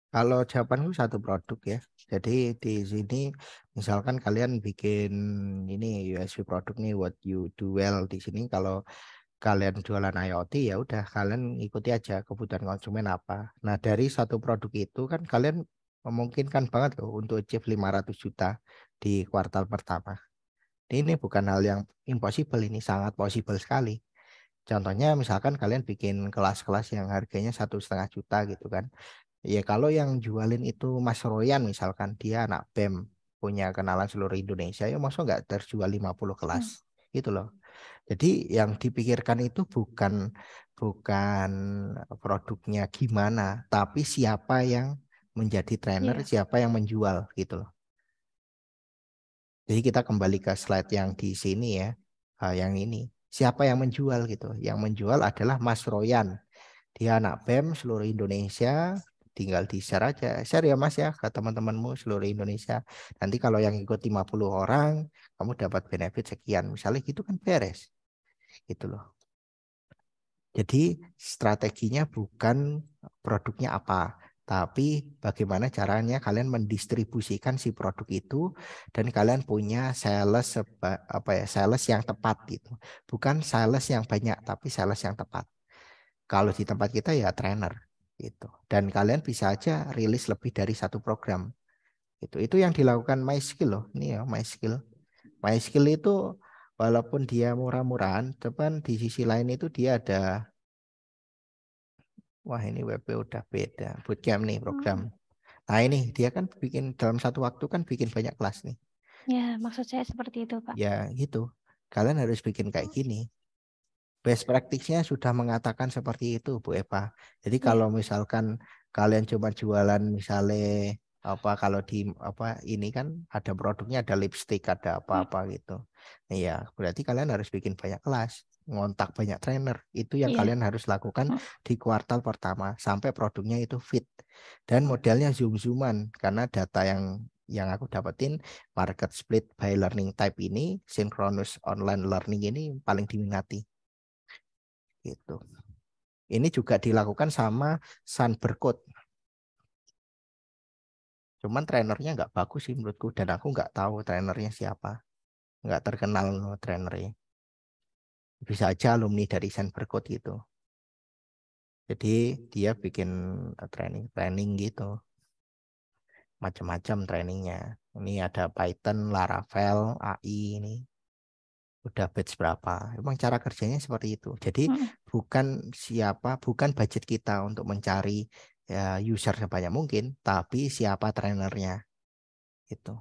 Kalau jawabanku satu produk ya. Jadi di sini misalkan kalian bikin ini USP produk nih what you do well di sini kalau kalian jualan IoT ya udah kalian ikuti aja kebutuhan konsumen apa. Nah, dari satu produk itu kan kalian memungkinkan banget loh untuk achieve 500 juta di kuartal pertama. Ini bukan hal yang impossible, ini sangat possible sekali. Contohnya misalkan kalian bikin kelas-kelas yang harganya 1,5 juta gitu kan. Ya kalau yang jualin itu Mas Royan misalkan dia anak BEM punya kenalan seluruh Indonesia ya masa nggak terjual 50 kelas gitu loh. Jadi yang dipikirkan itu bukan produknya gimana, tapi siapa yang menjadi trainer, siapa yang menjual gitu loh. Jadi kita kembali ke slide yang di sini ya, yang ini. Siapa yang menjual gitu? Yang menjual adalah Mas Royan. Dia anak BEM seluruh Indonesia, tinggal di-share aja. Share ya Mas ya ke teman-temanmu seluruh Indonesia. Nanti kalau yang ikut 50 orang, kamu dapat benefit sekian. Misalnya gitu kan beres. Gitu loh. Jadi strateginya bukan produknya apa, Tapi bagaimana caranya kalian mendistribusikan si produk itu dan kalian punya sales sales yang tepat gitu. Bukan sales yang banyak tapi sales yang tepat. Kalau di tempat kita ya trainer gitu. Dan kalian bisa aja rilis lebih dari satu program. Itu yang dilakukan MySkill loh. Ini ya MySkill. MySkill itu walaupun dia murah-murahan, tapi di sisi lain itu dia ada, wah ini WP udah beda, bootcamp nih program. Nah ini dia kan bikin dalam satu waktu kan bikin banyak kelas nih. Ya, maksud saya seperti itu, Pak. Ya gitu. Kalian harus bikin kayak gini. Best practice-nya sudah mengatakan seperti itu, Bu Eva. Jadi kalau misalkan kalian cuma jualan misalnya kalau di ini kan ada produknya, ada lipstick, ada apa-apa gitu. Iya, berarti kalian harus bikin banyak kelas, ngontak banyak trainer. Itu yang kalian harus lakukan di kuartal pertama sampai produknya itu fit. Dan modelnya zoom-zooman karena data yang aku dapetin market split by learning type ini, synchronous online learning ini paling diminati. Gitu. Ini juga dilakukan sama Sunbercode. Cuman trainernya nggak bagus sih menurutku dan aku nggak tahu trainernya siapa, nggak terkenal trainernya. Bisa aja alumni dari Sunbercode gitu. Jadi dia bikin training gitu, macam-macam trainingnya. Ini ada Python, Laravel, AI ini. Udah batch berapa? Emang cara kerjanya seperti itu. Jadi bukan budget kita untuk mencari ya, user sebanyak mungkin, tapi siapa trainernya itu.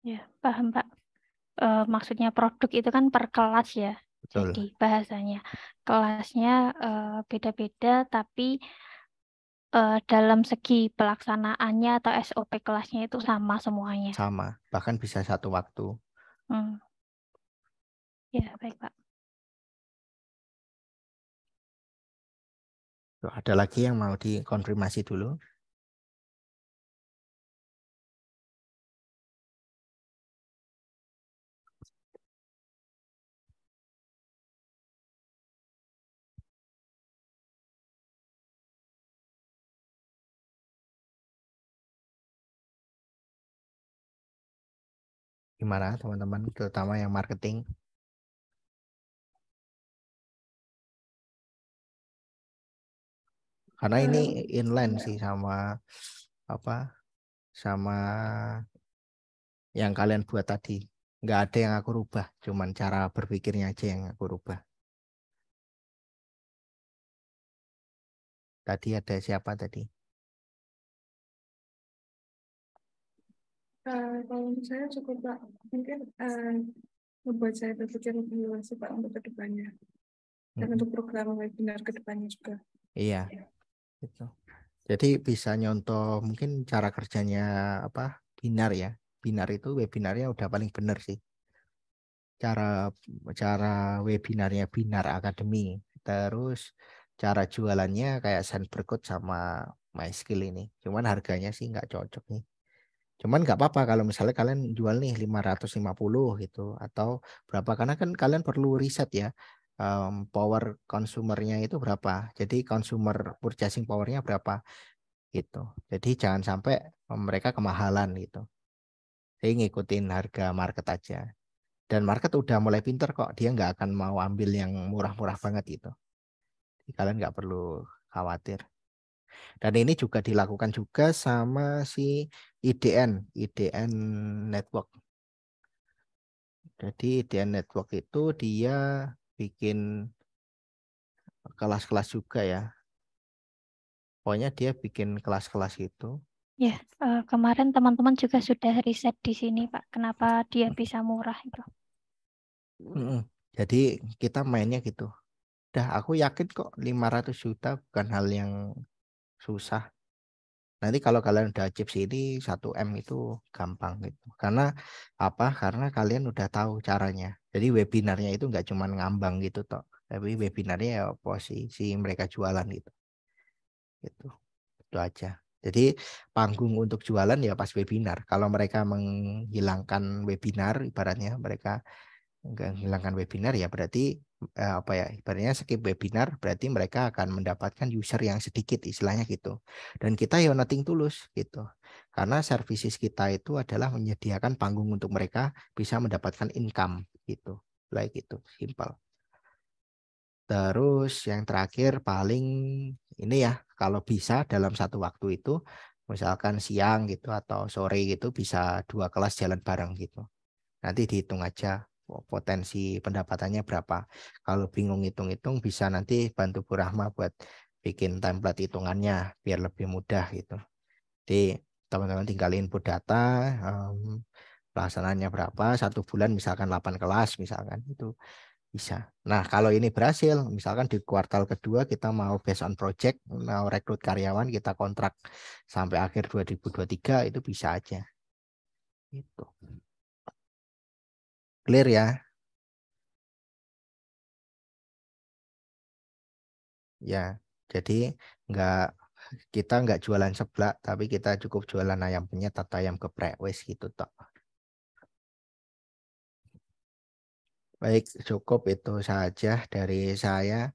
Ya, paham Pak. Maksudnya produk itu kan per kelas ya. Betul. Jadi bahasanya kelasnya beda-beda, tapi dalam segi pelaksanaannya atau SOP kelasnya itu sama semuanya. Sama, bahkan bisa satu waktu. Ya, baik Pak. Ada lagi yang mau dikonfirmasi dulu? Gimana teman-teman, terutama yang marketing? Karena ini inline sih sama sama yang kalian buat tadi. Nggak ada yang aku rubah, cuman cara berpikirnya aja yang aku rubah. Tadi ada siapa tadi? Kalau saya cukup Pak, mungkin membuat saya berpikir lebih luas Pak untuk kedepannya dan untuk program webinar kedepannya juga. Iya, gitu. Jadi bisa nyontoh mungkin cara kerjanya Binar ya. Binar itu webinarnya udah paling bener sih. Cara webinarnya Binar Academy. Terus cara jualannya kayak Sunbercode sama MySkill ini. Cuman harganya sih nggak cocok nih. Cuman nggak apa-apa kalau misalnya kalian jual nih 550 gitu atau berapa, karena kan kalian perlu riset ya, power consumernya itu berapa, jadi consumer purchasing powernya berapa gitu. Jadi jangan sampai mereka kemahalan gitu. Jadi ngikutin harga market aja. Dan market udah mulai pinter kok, dia nggak akan mau ambil yang murah-murah banget gitu. Jadi kalian nggak perlu khawatir. Dan ini juga dilakukan juga sama si IDN Network. Jadi IDN Network itu dia bikin kelas-kelas juga ya. Pokoknya dia bikin kelas-kelas itu. Ya, kemarin teman-teman juga sudah riset di sini Pak, kenapa dia bisa murah itu. Jadi kita mainnya gitu. Dah aku yakin kok 500 juta bukan hal yang susah. Nanti kalau kalian udah chip sini 1M itu gampang gitu. Karena Karena kalian udah tahu caranya. Jadi webinarnya itu nggak cuma ngambang gitu toh. Tapi webinarnya ya posisi mereka jualan gitu. Itu aja. Jadi panggung untuk jualan ya pas webinar. Kalau mereka menghilangkan webinar, ibaratnya mereka menghilangkan webinar ya berarti apa ya, ibaratnya skip webinar, berarti mereka akan mendapatkan user yang sedikit, istilahnya gitu. Dan kita ya nothing tulus gitu. Karena services kita itu adalah menyediakan panggung untuk mereka bisa mendapatkan income gitu. Like itu, simple. Terus yang terakhir paling ini ya, kalau bisa dalam satu waktu itu, misalkan siang gitu atau sore gitu bisa 2 kelas jalan bareng gitu. Nanti dihitung aja potensi pendapatannya berapa. Kalau bingung hitung-hitung bisa nanti bantu Bu Rahma buat bikin template hitungannya biar lebih mudah gitu. Jadi teman-teman tinggal input data, pelaksanaannya berapa, 1 bulan misalkan 8 kelas misalkan itu bisa. Nah kalau ini berhasil, misalkan di kuartal kedua kita mau based on project, mau rekrut karyawan, kita kontrak sampai akhir 2023 itu bisa aja. Gitu. Clear ya? Ya, jadi kita nggak jualan seblak, tapi kita cukup jualan ayam penyet atau ayam geprek, wes gitu toh. Baik, cukup itu saja dari saya.